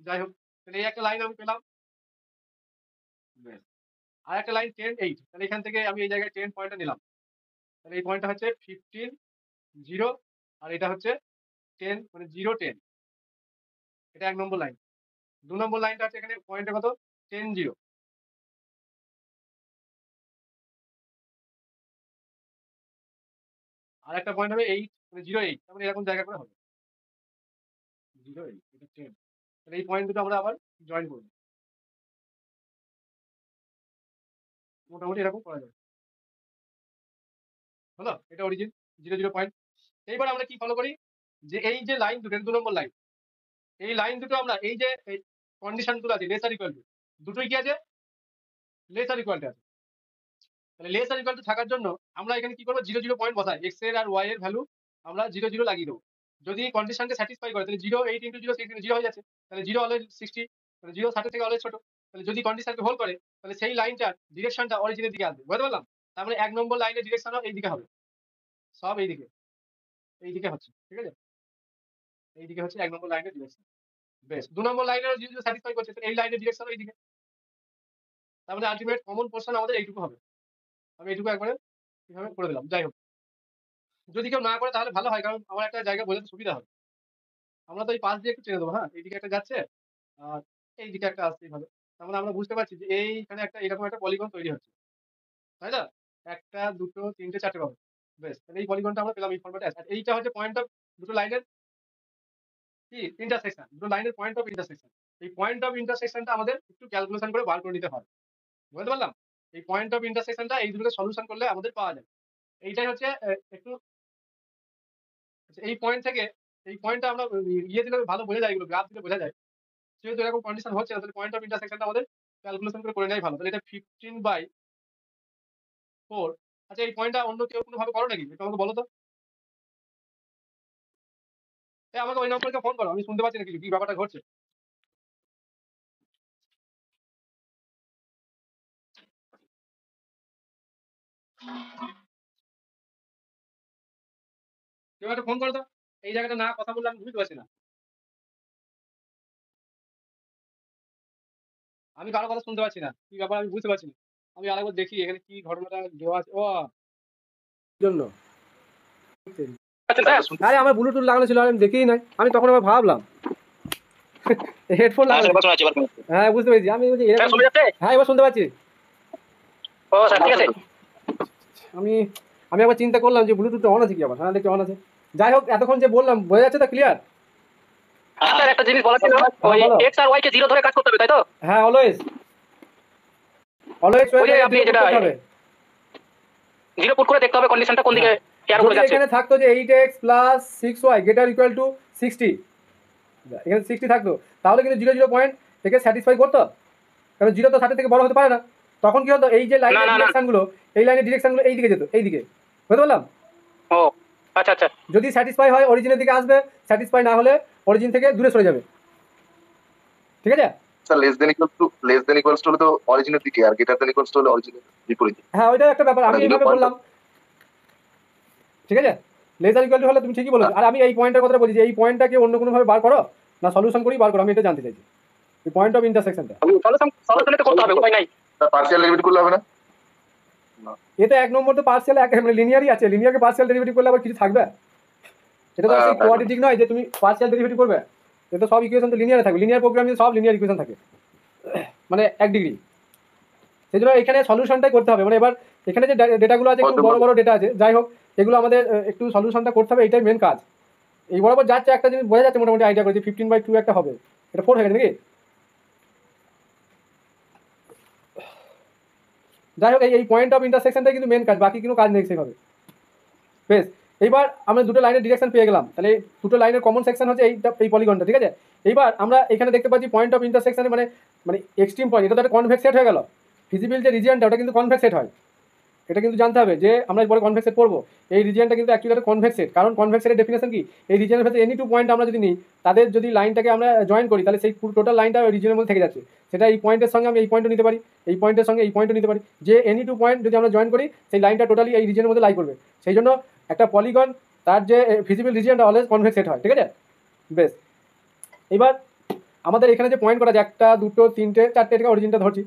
যাই হোক, তাহলে এই একটা লাইন আমি পেলাম, বেশ। আর একটা লাইন 10, 8, তাহলে এখান থেকে আমি এই জায়গায় 10 পয়েন্টটা নিলাম। তাহলে এই পয়েন্টটা হচ্ছে 15, 0, আর এটা হচ্ছে 10, মানে 0, 10। এটা 1 নম্বর লাইন। 2 নম্বর লাইনটা আছে এখানে পয়েন্টটা কত, 10, 0। আর একটা পয়েন্ট হবে 8, মানে 0, 8, তার মানে এরকম জায়গা করে হবে 0, 8, এটা 10। তাহলে এই পয়েন্ট দুটো আমরা আবার জয়েন করবো, মোটামুটি এরকম করা যাবে। হলো, এটা অরিজিন 0, 0 পয়েন্ট। এইবার আমরা কি ফলো করি, যে এই যে লাইন দুটো, 2 নম্বর লাইন, এই লাইন দুটো আমরা এই যে কন্ডিশন গুলো আছে লেস আর ইকুয়াল টু, দুটোই কি আছে, লেস আর ইকুয়াল টু আছে। তাহলে লেস আর ইকুয়াল টু থাকার জন্য আমরা এখানে কি করবো, 0, 0 পয়েন্ট বসাই, এক্স এর আর ওয়াই এর ভ্যালু আমরা 0, 0 লাগিয়ে দেবো। যদি কন্ডিশনকে স্যাটিসফাই করে তাহলে 0, 8 ইন্টু 0, 0 হয়ে যাচ্ছে। তাহলে 0 অলওয়েজ 60, তাহলে 0 60 থেকে অলওয়েজ ছোট। তাহলে যদি কন্ডিশনকে হোল্ড করে তাহলে সেই লাইনটার ডিরেকশনটা অরিজিনের দিকে আসবে, বুঝতে পারলাম। তার মানে 1 নম্বর লাইনের ডিরেকশনও এইদিকে হবে, সব এইদিকে, এইদিকে হচ্ছে, ঠিক আছে। এইদিকে হচ্ছে 1 নম্বর লাইনের ডিরেকশন। বেশ, 2 নম্বর লাইনের যদি স্যাটিসফাই করছে তাহলে এই লাইনের ডিরেকশন এইদিকে। তার মানে আলটিমেট কমন পোর্শন আমাদের এইটুকু হবে। আমি এইটুকু একবারে কিভাবে করে দিলাম। যাই হোক, যদি কেউ না করে তাহলে ভালো হয়, কারণ আমার একটা জায়গা বোঝাতে সুবিধা হবে। আমরা তো এই পাশ দিয়ে একটু টেনে দেবো, হ্যাঁ, এইদিকে একটা যাচ্ছে আর এইদিকে একটা আসছে এইভাবে। তার মানে আমরা বুঝতে পারছি যে এইখানে একটা এরকম একটা পলিগন তৈরি হচ্ছে, তাই না। একটা, দুটো, তিনটে, চারটে পাবো। বেশ, তাহলে এই পলিগনটা আমরা পেলাম এই ফর্মেটে। আর এইটা হচ্ছে পয়েন্ট অফ দুটো লাইনের কি ইন্টারসেকশন, দুটো লাইনের পয়েন্ট অফ ইন্টারসেকশন। এই পয়েন্ট অফ ইন্টারসেকশনটা আমাদের একটু ক্যালকুলেশন করে বার করে নিতে হয়, বুঝতে পারলাম। এই পয়েন্ট অফ ইন্টারসেকশনটা এই দুটোকে সলিউশন করলে আমাদের পাওয়া যায়। এইটাই হচ্ছে একটু, এই পয়েন্ট থেকে এই পয়েন্টটা আমরা ইয়ে দিলে ভালো বোঝা যায়, এগুলো গ্রাফ দিলে বোঝা যায়। যেহেতু এরকম কন্ডিশন হচ্ছে না, তাহলে পয়েন্ট অফ ইন্টারসেকশনটা আমাদের ক্যালকুলেশন করে নেওয়াই ভালো। তাহলে এটা 15/2 4। আচ্ছা, এই পয়েন্টটা অন্য কেউ কোনোভাবে করো নাকি? একটু আমাকে বলো তো। আমাকে ওই নম্বরকে ফোন করো, আমি শুনতে পাচ্ছি না কিছু, কি ব্যাপারটা ঘটছে। কেউ একটা ফোন করো তো, এই জায়গাটা না কথা বললে আমি বুঝতে পারছি না। আমি কারো কথা শুনতে পাচ্ছি না, কি ব্যাপার আমি বুঝতে পারছি না। আমি আরেকবার দেখি এখানে কি ঘটনাটা দেওয়া আছে। ও জন্য আরে আমার ব্লুটুথ লাগানো ছিল, আমি দেখি নাই, আমি তখন আবার ভাবলাম হেডফোন লাগানো। হ্যাঁ বুঝতে পেরেছি, আমি বলছি হ্যাঁ এবার শুনতে পাচ্ছি। আমি আমি একবার চিন্তা করলাম যে ব্লুটুথটা অন আছে কি, আবার হ্যাঁ দেখি অন আছে। যাই হোক, এতক্ষণ যে বললাম বোঝা যাচ্ছে তো ক্লিয়ার? স্যার একটা জিনিস বলার ছিল, ওই এক্স আর ওয়াই কে জিরো ধরে কাজ করতে হবে, তাই তো? হ্যাঁ অলওয়েজ অলওয়েজ ওই যে আপনি যেটা জিরো পুট করে দেখতে হবে কন্ডিশনটা কোন দিকে এর উপরে যাচ্ছে। এখানে থাকতো যে 8x plus 6y greater equal to 60, এখানে 60 থাকতো, তাহলে কিন্তু 0 পয়েন্ট থেকে স্যাটিসফাই করতো, কারণ 0 তো 60 থেকে বড় হতে পারে না। তখন কি হতো, এই যে লাইনের ডিরেকশনগুলো, এই লাইনের ডিরেকশনগুলো এই দিকে যেত, এই দিকে, বুঝতে পারলাম? ও আচ্ছা আচ্ছা, যদি স্যাটিসফাই হয় অরিজিনের দিকে আসবে, স্যাটিসফাই না হলে অরিজিন থেকে দূরে সরে যাবে, ঠিক আছে? Sir less than equals to হলে তো অরিজিনের দিকে, আর গ্রেটার দেন ইকুয়ালস টু হলে অরিজিনের বিপরীতে। হ্যাঁ ওইটা একটা ব্যাপার, আমি এইভাবে বললাম, ঠিক আছে? লেস ইকুয়াল টু হলে তুমি ঠিকই বলেছো। আর আমি এই পয়েন্টের কথাটা বলছি যে এই পয়েন্টটাকে অন্য কোনোভাবে বার করো না সলিউশন করেই বার করো, আমি এটা জানতে চাইছি, এই পয়েন্ট অফ ইন্টারসেকশনটা। সলিউশন তো করতে হবে, উপায় নাই। পার্শিয়াল ডেরিভেটিভ করলে হবে না? এটা এক নম্বর তো পার্সিয়াল, মানে লিনিয়ারই আছে, লিনিয়ারকে পার্সিয়াল ডেরিভেটিভ করলে আবার কিছু থাকবে? এটা তো সেই কোয়াড্রেটিক নয় যে তুমি পার্সিয়াল ডেরিভেটিভ করবে, এটা তো সব ইকুয়েশন তো লিনিয়ারে থাকবে, লিনিয়ার প্রোগ্রামে সব লিনিয়ার ইকুয়েশন থাকে, মানে 1 ডিগ্রি। সেই জন্য এখানে সলিউশনটাই করতে হবে, মানে এবার এখানে যে ডেটাগুলো আছে একটু বড় বড় ডেটা আছে, যাই হোক এগুলো আমাদের একটু সলিউশনটা করতে হবে, এটাই মেন কাজ। এই বরাবর যাচ্ছে একটা জিনিস বোঝা যাচ্ছে মোটামুটি আইডিয়া করেছি, 15/2 একটা হবে, এটা 4 হয়ে গেছে নাকি? যাই হোক এই পয়েন্ট অফ ইন্টারসেকশনটাই কিন্তু মেন কাজ, বাকি কোনো কাজ নেই সেভাবে। বেশ, এইবার আমরা দুটো লাইনের ডিরেকশন পেয়ে গেলাম, তাহলে দুটো লাইনের কমন সেকশন হচ্ছে এই পলিগনটা, ঠিক আছে? এইবার আমরা এখানে দেখতে পাচ্ছি পয়েন্ট অফ ইন্টারসেকশনে মানে মানে এক্সট্রিম পয়েন্ট, এটা তো একটা কনভেক্স সেট হয়ে গেল। ভিজিবল যে রিজিয়নটা ওটা কিন্তু কনভেক্স সেট হয়, এটা কিন্তু জানতে হবে যে আমরা পরে কনভেক্স সেট পড়বো। এই রিজিয়নটা কিন্তু অ্যাকচুয়ালি একটা কনভেক্স সেট, কারণ কনভেক্স সেটের ডেফিনেশন কি, এই রিজিয়নের ভেতরে এনি টু পয়েন্ট আমরা যদি নিই, তাদের যদি লাইনটাকে আমরা জয়েন করি, তাহলে সেই পুরো টোটাল লাইনটা ওই রিজিয়নের মধ্যে থেকে যাচ্ছে। সেটা এই পয়েন্টের সঙ্গে আমি এই পয়েন্টও নিতে পারি, এই পয়েন্টের সঙ্গে এই পয়েন্টও নিতে পারি, যে এনি টু পয়েন্ট যদি আমরা জয়েন করি সেই লাইনটা টোটালি এই রিজিয়নের মধ্যে লাই করবে। সেই জন্য একটা পলিগন তার যে ভিজিবল রিজিয়নটা অলওয়েজ কনভেক্স সেট হয়, ঠিক আছে? বেশ, এবার আমাদের এখানে যে পয়েন্ট করা যায় 1 2 3 4 থেকে অরিজিনটা ধরছি।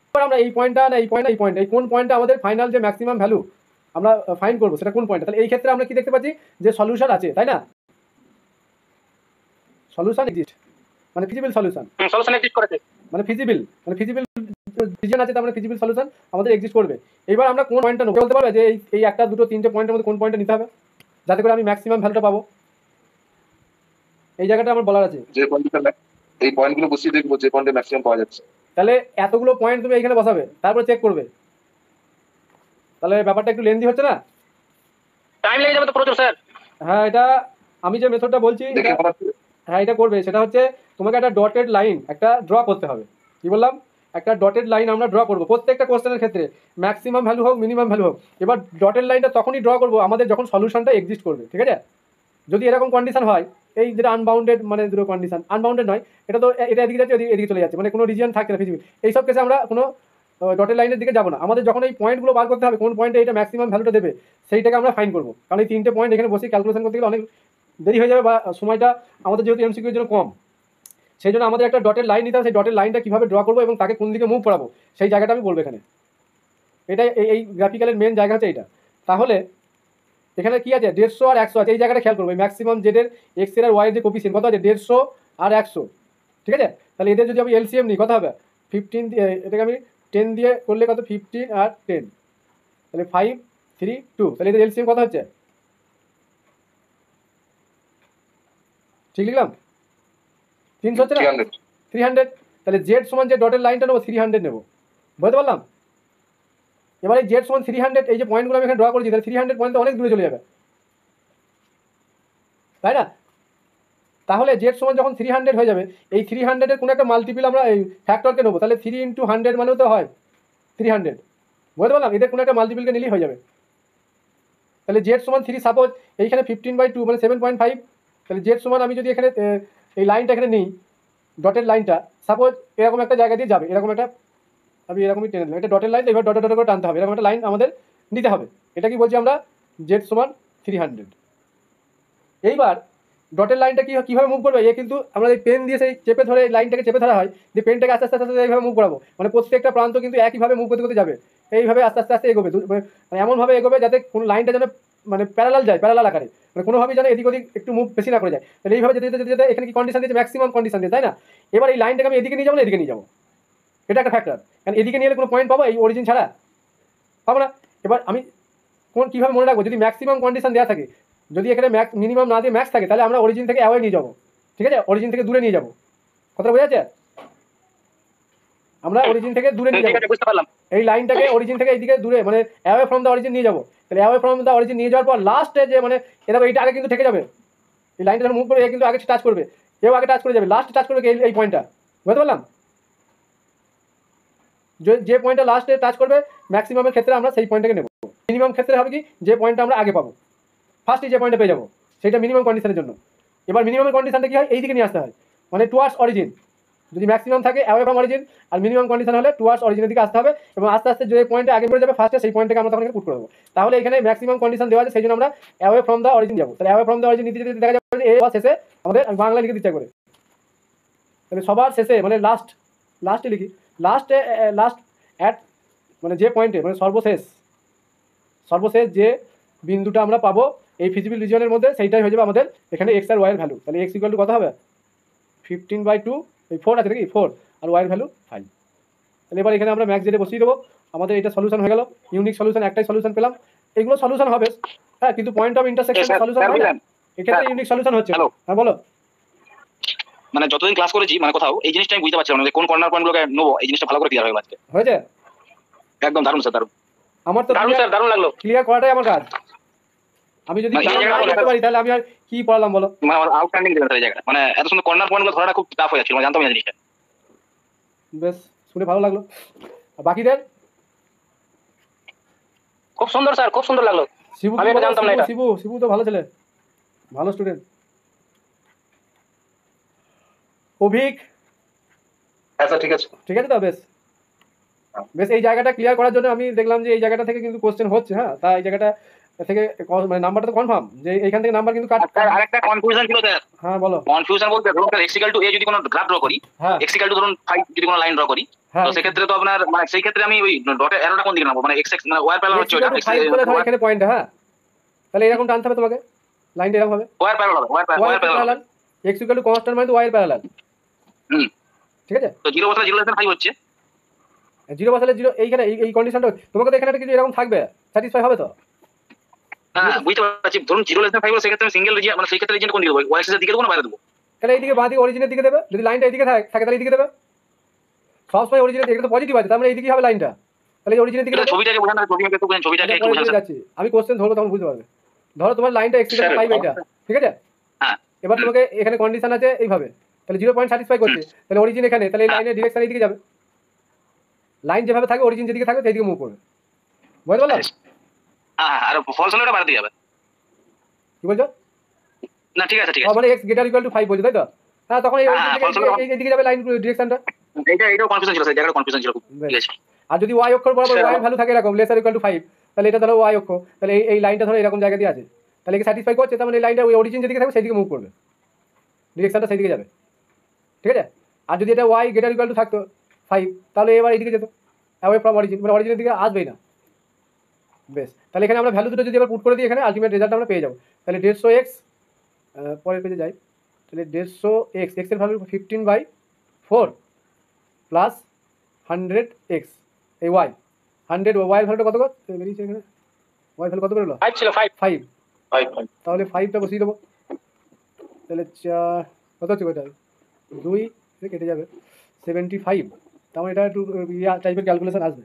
এবার আমরা এই পয়েন্টটা না এই পয়েন্ট এই পয়েন্ট, এই কোন পয়েন্টটা আমাদের ফাইনাল যে ম্যাক্সিমাম ভ্যালু আমরা ফাইন্ড করবো সেটা কোন পয়েন্ট, তাহলে এই ক্ষেত্রে আমরা কি দেখতে পাচ্ছি যে সলিউশন আছে, তাই না? সলিউশন এক্সিস্ট, মানে ফিজিবল সলিউশন, সলিউশন এক্সিস্ট করেছে, মানে ফিজিবল রিজন আছে, তার মানে ফিজিবল সলিউশন আমাদের এক্সিস্ট করবে। এবার আমরা কোন পয়েন্টটা নেব বলতে পারবে যে এই 1 2 3 পয়েন্টের মধ্যে কোন পয়েন্টটা নিতে হবে যাতে করে আমি ম্যাক্সিমাম ভ্যালুটা পাবো, এই জায়গাটা আমার বলার আছে। যে পয়েন্টটা এই পয়েন্টগুলো বসিয়ে দেখবো যে পয়েন্টে ম্যাক্সিমাম পাওয়া যাচ্ছে, তাহলে এতগুলো পয়েন্ট তুমি এখানে বসাবে, তারপর চেক করবে, তাহলে ব্যাপারটা একটু লেন্দি হচ্ছে না? টাইম লেগে যাবে তো প্রচুর স্যার। হ্যাঁ, এটা আমি যে মেথডটা বলছি হ্যাঁ এটা করবে, সেটা হচ্ছে তোমাকে একটা ডটেড লাইন একটা ড্র করতে হবে। কি বললাম? একটা ডটেড লাইন আমরা ড্র করবো প্রত্যেকটা কোশ্চেনের ক্ষেত্রে, ম্যাক্সিমাম ভ্যালু হোক মিনিমাম ভ্যালু হোক। এবার ডটেড লাইনটা তখনই ড্র করবো আমাদের যখন সলিউশনটা এক্সিস্ট করবে, ঠিক আছে? যদি এরকম কন্ডিশন হয়, এই যেটা আনবাউন্ডেড মানে দুটো কন্ডিশন, আনবাউন্ডেড নয়, এটা তো এটা এদিকে যাচ্ছে এদিকে চলে যাচ্ছে, মানে কোনো রিজিয়ন থাকছে না পৃথিবীর, এইসব কেসে আমরা কোনো ডটেড লাইনের দিকে যাবো না। আমাদের যখন এই পয়েন্টগুলো বার করতে হবে কোন পয়েন্টে এটা ম্যাক্সিমাম ভ্যালুটা দেবে, সেইটাকে আমরা ফাইন করবো, কারণ এই 3টে পয়েন্ট এখানে বসে ক্যালকুলেশন করতে গেলে অনেক দেরি হয়ে যাবে, বা সময়টা আমাদের যেহেতু এমসিকিউর জন্য কম, সেই জন্য আমাদের একটা ডটেড লাইন নিতে হবে, সেই ডটেড লাইনটা কীভাবে ড্র করবো এবং তাকে কোন দিকে মুভ করাবো সেই জায়গাটা আমি বলবো এখানে। এটাই এই গ্রাফিক্যালের মেন জায়গা হচ্ছে এইটা। তাহলে এখানে কি আছে 150 আর 100 আছে, এই জায়গাটা খেয়াল করবো, ম্যাক্সিমাম জেডের এক্স এর আর ওয়াই এর যে কোপিসিয়েন্ট কত আছে 150 আর 100, ঠিক আছে? তাহলে এদের যদি আমি এলসিএম নিই কত হবে 15 দিয়ে, এটাকে আমি 10 দিয়ে করলে কত 15 আর 10, তাহলে 5 3 2, তাহলে এদের এলসিএম কত হচ্ছে, ঠিক লিখলাম 300 হচ্ছে না 300, তাহলে জেড সমান যে ডটের লাইনটা নেবো 300 নেবো, বুঝতে পারলাম? এবার এই জেড সমান 300, এই যে পয়েন্টগুলো আমি এখানে ড্র করেছি, তাহলে 300 পয়েন্ট অনেক দূরে চলে যাবে, তাই না? তাহলে জেড সমান যখন 300 হয়ে যাবে, এই 300-এর কোনো একটা মাল্টিপিল আমরা এই ফ্যাক্টরকে নেবো, তাহলে 3 × 100 মানেও তো হয় 300, বুঝতে পারলাম, এদের কোনো একটা মাল্টিপলকে নিলেই হয়ে যাবে। তাহলে জেড সমান 3, সাপোজ এইখানে 15/2 মানে 7.5, তাহলে জেড সমান আমি যদি এখানে এই লাইনটা এখানে নিই, ডটের লাইনটা সাপোজ এরকম একটা জায়গা দিয়ে যাবে, এরকম একটা, আমি এরকমই টেনে দিলাম, এটা ডটের লাইন, এবার ডটে ডটে করে টানতে হবে, এরকম একটা লাইন আমাদের নিতে হবে। এটা কি বলছি আমরা, জেড সমান 300। এইবার ডটের লাইনটা কীভাবে মুভ করবে, এ কিন্তু আমরা এই পেন দিয়ে সেই চেপে ধরে এই লাইনটাকে চেপে ধরা হয়, যে পেনটাকে আস্তে আস্তে আস্তে এইভাবে মুভ করাবো, মানে প্রত্যেকটা প্রান্ত কিন্তু একইভাবে মুভ করতে করতে যাবে, এইভাবে আস্তে আস্তে আস্তে এগোবে, মানে এমনভাবে এগোবে যাতে কোনো লাইনটা যেন মানে প্যারালাল যায়, প্যারালাল আকারে, মানে কোনোভাবেই যেন এদিক ওদিক একটু মুভ বেশি না করে যায়। তাহলে এইভাবে যেতে যেতে যেতে এখানে কি কন্ডিশন দিয়েছে, ম্যাক্সিমাম কন্ডিশন দিয়ে, তাই না? এবার এই লাইনটাকে আমি এদিকে নিয়ে যাবো না এদিকে নিয়ে যাবো, এটা একটা ফ্যাক্টর, কারণ এদিকে নিয়ে এলে কোনো পয়েন্ট পাবো এই অরিজিন ছাড়া, পাবো না। এবার আমি কীভাবে মনে রাখবো, যদি ম্যাক্সিমাম কন্ডিশন দেওয়া থাকে, যদি এখানে মিনিমাম না দিয়ে ম্যাক্স থাকে, তাহলে আমরা অরিজিন থেকে অ্যাওয়ে নিয়ে যাবো, ঠিক আছে, অরিজিন থেকে দূরে নিয়ে যাবো, কথাটা বোঝা যাচ্ছে? আমরা অরিজিন থেকে দূরে নিয়ে যাবো, বুঝতে পারলাম। এই লাইনটাকে অরিজিন থেকে এইদিকে দূরে, মানে অ্যাওয়ে ফ্রম দ্য অরিজিন নিয়ে যাবো। তাহলে অ্যাওয়ে ফ্রম দ্য অরিজিন নিয়ে যাওয়ার পর লাস্টে যে মানে এটা এইটা আগে কিন্তু থেকে যাবে, এই লাইনটা যখন মুভ করবে কিন্তু আগে টাচ করবে, এও আগে টাচ করে যাবে, লাস্ট টাচ করবে এই পয়েন্টটা, বুঝতে পারলাম? যে পয়েন্টটা লাস্টে টাচ করবে ম্যাক্সিমামের ক্ষেত্রে আমরা সেই পয়েন্টটাকে নেব, মিনিমাম ক্ষেত্রে হবে কি, যে পয়েন্টটা আমরা আগে পাবো, ফার্স্টে যে পয়েন্টটা পেয়ে যাবো, সেটা মিনিমাম কন্ডিশনের জন্য। এবার মিনিমামের কন্ডিশনটা কি হয়, এই দিকে নিয়ে আসতে হয়, মানে টুয়ার্ডস অরিজিন, যদি ম্যাক্সিমাম থাকে অ্যাওয়ে ফ্রম অরিজিন, আর মিনিমাম কন্ডিশন হলে টুয়ার্ডস অরিজিনের দিকে আসতে হবে, এবং আস্তে আস্তে যে পয়েন্টে আগে পড়ে যাবে ফার্স্টে, সেই পয়েন্টটাকে আমরা তখন পুট করে দেবো। তাহলে এখানে ম্যাক্সিমাম কন্ডিশন দেওয়া আছে, সেই জন্য আমরা অ্যাওয়ে ফ্রম দ্য অরিজিন যাবো। তাহলে অ্যাওয়ে ফ্রম দ্য অরিজিন নিতে যেতে দেখা যাবে যে শেষে আমাদের বাংলা লিখে দিতে করে, তাহলে সবার শেষে মানে লাস্টে লিখি, লাস্ট অ্যাট মানে যে পয়েন্টে মানে সর্বশেষ যে বিন্দুটা আমরা পাবো এই ফিজিবল রিজিয়নের মধ্যে, সেইটাই হয়ে যাবে আমাদের এখানে এক্স আর ওয়াই এর ভ্যালু। তাহলে এক্স ইকুয়াল টু কত হবে, 15/2, এই 4 আছে নাকি 4, আর ওয়াই এর ভ্যালু 5। তাহলে এবার এখানে আমরা ম্যাক্স জেডে বসিয়ে দেবো, আমাদের এটা সলিউশন হয়ে গেল, ইউনিক সলিউশন, একটাই সলিউশন পেলাম। এগুলো সলিউশন হবে, হ্যাঁ, কিন্তু পয়েন্ট অফ ইন্টারসেকশন সলিউশন হয় না, এক্ষেত্রে ইউনিক সলিউশন হচ্ছে। হ্যাঁ বলো। মানে যতদিন ক্লাস করেছি মানে কোথাও এই জিনিসটা আমি বুঝতে পারছিলাম না যে কোন কর্নার পয়েন্টগুলোকে নেবো, এই জিনিসটা ভালো করে ক্লিয়ার হয়ে গেছে। হয়েছে একদম দারুণ স্যার, দারুণ। আমার তো দারুণ স্যার, দারুণ লাগলো। ক্লিয়ার করাটাই আমার কাজ, আমি যদি করতে পারি তাহলে আমি আর কি পড়ালাম বলো, মানে আমার আউটস্ট্যান্ডিং দিলেন এই জায়গাটা, মানে এত সুন্দর কর্নার পয়েন্টগুলো ধরাটা খুব টাফ হয়ে যাচ্ছিল, মানে জানতাম না জিনিসটা। বেশ, শুনে ভালো লাগলো। বাকিদের খুব সুন্দর স্যার, খুব সুন্দর লাগলো। শিবু, আমি এটা জানতাম না এটা। শিবু তো ভালো ছেলে, ভালো স্টুডেন্ট। অভিক, আচ্ছা ঠিক আছে, ঠিক আছে তো, বেশ বেশ। এই জায়গাটা ক্লিয়ার করার জন্য আমি দেখলাম যে এই জায়গাটা থেকে কিন্তু কোশ্চেন হচ্ছে, হ্যাঁ, তা এই জায়গাটা থেকে মানে নাম্বারটা তো কনফার্ম যে এইখান থেকে নাম্বার কিন্তু কাট। স্যার আরেকটা কনফিউশন ছিল স্যার। হ্যাঁ বলো। কনফিউশন বলতে ধরুন স্যার x = a যদি কোনো গ্রাফ ড্র করি, হ্যাঁ, x = ধরুন 5 যদি কোনো লাইন ড্র করি, হ্যাঁ, তো সেক্ষেত্রে তো আপনার মানে সেই ক্ষেত্রে আমি ওই ডটের অ্যারোটা কোন দিকে নামাবো, মানে x মানে y প্যারালাল হচ্ছে ওটা, x এখানে পয়েন্ট, হ্যাঁ, তাহলে এরকম টানতে হবে তোমাকে, লাইনটা এরকম হবে, y প্যারালাল হবে, y প্যারালাল, x = কনস্ট্যান্ট মানে তো y এর প্যারালাল। ঠিক আছে, তো 0 বসালে 0 = 5 হচ্ছে, 0 বসালে 0, এইখানে এই কন্ডিশনটা তোমাকে তো এখানে একটা কিছু এরকম থাকবে, স্যাটিসফাই হবে তো? হ্যাঁ বুঝতে পারছি। ধরুন 0 = 5 সেক্ষেত্রে আমি সিঙ্গেল রিজিয়ন, মানে সেই ক্ষেত্রে রিজিয়ন কোন দিকে দেবো, y অ্যাক্সিসের দিকে দেবো না বাইরে দেবো? তাহলে এইদিকে বাঁ দিকে অরিজিনের দিকে দেবে, যদি লাইনটা এইদিকে থাকে তাহলে এইদিকে দেবে, সবসময় অরিজিনের দিকে তো পজিটিভ আছে, তার মানে এইদিকে হবে লাইনটা, তাহলে এই অরিজিনের দিকে দেবে। ছবিটাকে বোঝান না, ছবিটাকে একটু বোঝান যাচ্ছি আমি, কোশ্চেন ধরবো তখন বুঝতে পারবে। ধরো তোমার লাইনটা x = 5 এইটা, ঠিক আছে, হ্যাঁ, এবার তোমাকে এখানে কন্ডিশন আছে এইভাবে, তাহলে 0 পয়েন্ট স্যাটিসফাই করছে, তাহলে অরিজিন এখানে, তাহলে এই লাইনের ডিরেকশন এইদিকে যাবে, লাইন যেভাবে থাকে অরিজিন যেদিকে থাকবে সেইদিকে মুভ করবে, বুঝতে পারলাম? হ্যাঁ, আর ফলস হলে ওটা বাইরে দিয়ে যাবে। কি বলছো? না ঠিক আছে, ঠিক আছে, মানে x > 5 বলছো, তাই তো? হ্যাঁ, তখন এইদিকে যাবে লাইন ডিরেকশনটা। এইটাও কনফিউশন ছিল, সেই জায়গাটা কনফিউশন ছিল খুব, ঠিক আছে। আর যদি y অক্ষর বরাবর y এর ভ্যালু থাকে এরকম <= 5, তাহলে এটা ধরো y অক্ষ, তাহলে এই লাইনটা ধরো এরকম জায়গা দিয়ে আছে, তাহলে কি স্যাটিসফাই করছে, তার মানে এই লাইনটা ওই অরিজিন যেদিকে থাকবে সেইদিকে মুভ করবে, ডিরেকশনটা সেইদিকে যাবে, ঠিক আছে। আর যদি এটা y > থাকতো 5, তাহলে এবার এইদিকে যেত, অ্যাওয়ে ফ্রম অরিজিন, মানে অরিজিনের দিকে আসবেই না। বেশ, তাহলে এখানে আমরা ভ্যালু দুটো যদি এবার পুট করে দিই, এখানে আলটিমেট রেজাল্ট আমরা পেয়ে যাবো। তাহলে 150x, পরের পেজে যাই, তাহলে 150x, x এর ভ্যালু 15/4 প্লাস 100x, এই y 100, y এর ভ্যালুটা কত বেরিয়েছে এখানে, y ভ্যালু কত বেরোলো? 5 ছিল, 5, তাহলে 5টা বসিয়ে দেবো, তাহলে কত হচ্ছে ওইটা, 2 কেটে যাবে 75, তার মানে এটা একটু ইয়া টাইপের ক্যালকুলেশন আসবে,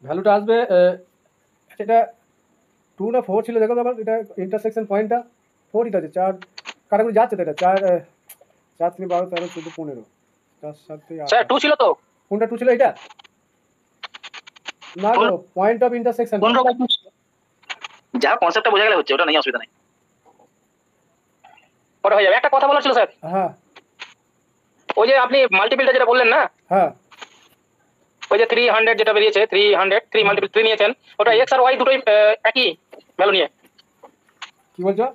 ভ্যালুটা আসবে, এটা 2 না 4 ছিল, দেখো তো আমার এটা ইন্টারসেকশন পয়েন্টটা 4ই তো আছে, 4 কাটাকুটি যাচ্ছে তো, এটা 4 4 3 12 13 14 15, 4 7 8, স্যার 2 ছিল তো, কোনটা 2 ছিল? এটা না গো, পয়েন্ট অফ ইন্টারসেকশন 15/2 যা কনসেপ্টটা বোঝা গেলে হচ্ছে, ওটা নেই অসুবিধা নেই, ওটা হয়ে যাবে। একটা কথা বলার ছিল স্যার, হ্যাঁ ওই যে আপনি মাল্টিপলটা যেটা বললেন না, হ্যাঁ ওই যে 300 যেটা বেরিয়েছে, 300 3 মাল্টিপল 3 নিয়েছেন, ওটা এক্স আর ওয়াই দুটোই একই ভ্যালু নিয়ে, কি বলছো?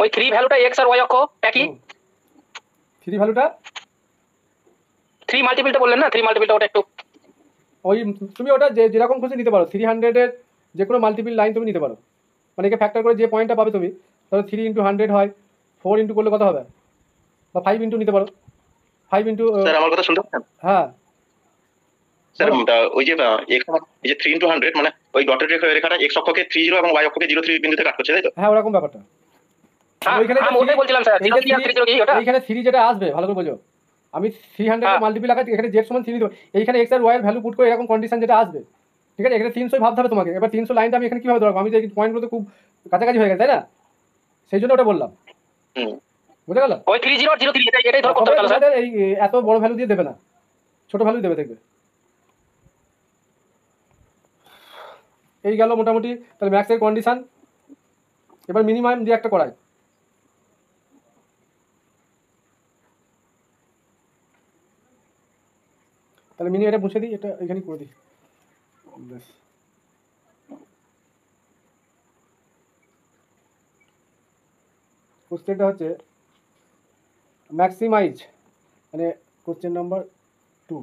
ওই 3 ভ্যালুটা এক্স আর ওয়াই অক্ষ একই। 3 ভ্যালুটা 3 মাল্টিপলটা বললেন না, 3 মাল্টিপলটা ওটা একটু ওই তুমি ওটা যেরকম খুশি নিতে পারো, 300 এর যে কোনো মাল্টিপল লাইন তুমি নিতে পারো, মানে একে ফ্যাক্টর করে যে পয়েন্টটা পাবে তুমি, তাহলে 3 ইন্টু 100 হয়, 4 ইন্টু করলে কত হবে, বা 5 ইন্টু নিতে পারো, 5 ইন্টু। স্যার আমার কথা শুনতে পাচ্ছেন? হ্যাঁ স্যার ওই যে এক্স, এই যে 3 ইনটু 100 মানে ওই ডটেড রেখাটা এক্স অক্ষকে 30 এবং ওয়াই অক্ষকে 03 বিন্দুতে কাট করছে, তাই তো? হ্যাঁ ওরকম ব্যাপারটা। ওইখানে আমি ওটাই বলছিলাম স্যার, এইখানে 3 যেটা আসবে ভালো করে বোঝো, আমি 300 এর মাল্টিপল আকারে এখানে z সমান 3 দেব, এইখানে x আর y এর ভ্যালু পুট করে এরকম কন্ডিশন যেটা আসবে, ঠিক আছে, এখানে 300 ভাবতে হবে তোমাকে। এবার 300 লাইনটা আমি এখানে কিভাবে ধরবো, আমি যে পয়েন্টগুলো তো খুব কাছাকাছি হয়ে গেছে, তাই না, সেই জন্য ওটা বললাম, বুঝে গেল? ওই 30 আর 03 এটাই ধরে করতে হবে স্যার। এই এত বড় ভ্যালু দিয়ে দেবে না, ছোট ভ্যালু দেবে, দেখবে। এই গেল মোটামুটি তাহলে ম্যাক্সের কন্ডিশন। এবার মিনিমাম দিয়ে একটা করাই, তাহলে মিনি এটা মুছে দিই, এটা এখানে করে দিই, ব্যাস। কোশ্চেনটা হচ্ছে ম্যাক্সিমাইজ, মানে কোশ্চেন নাম্বার 2।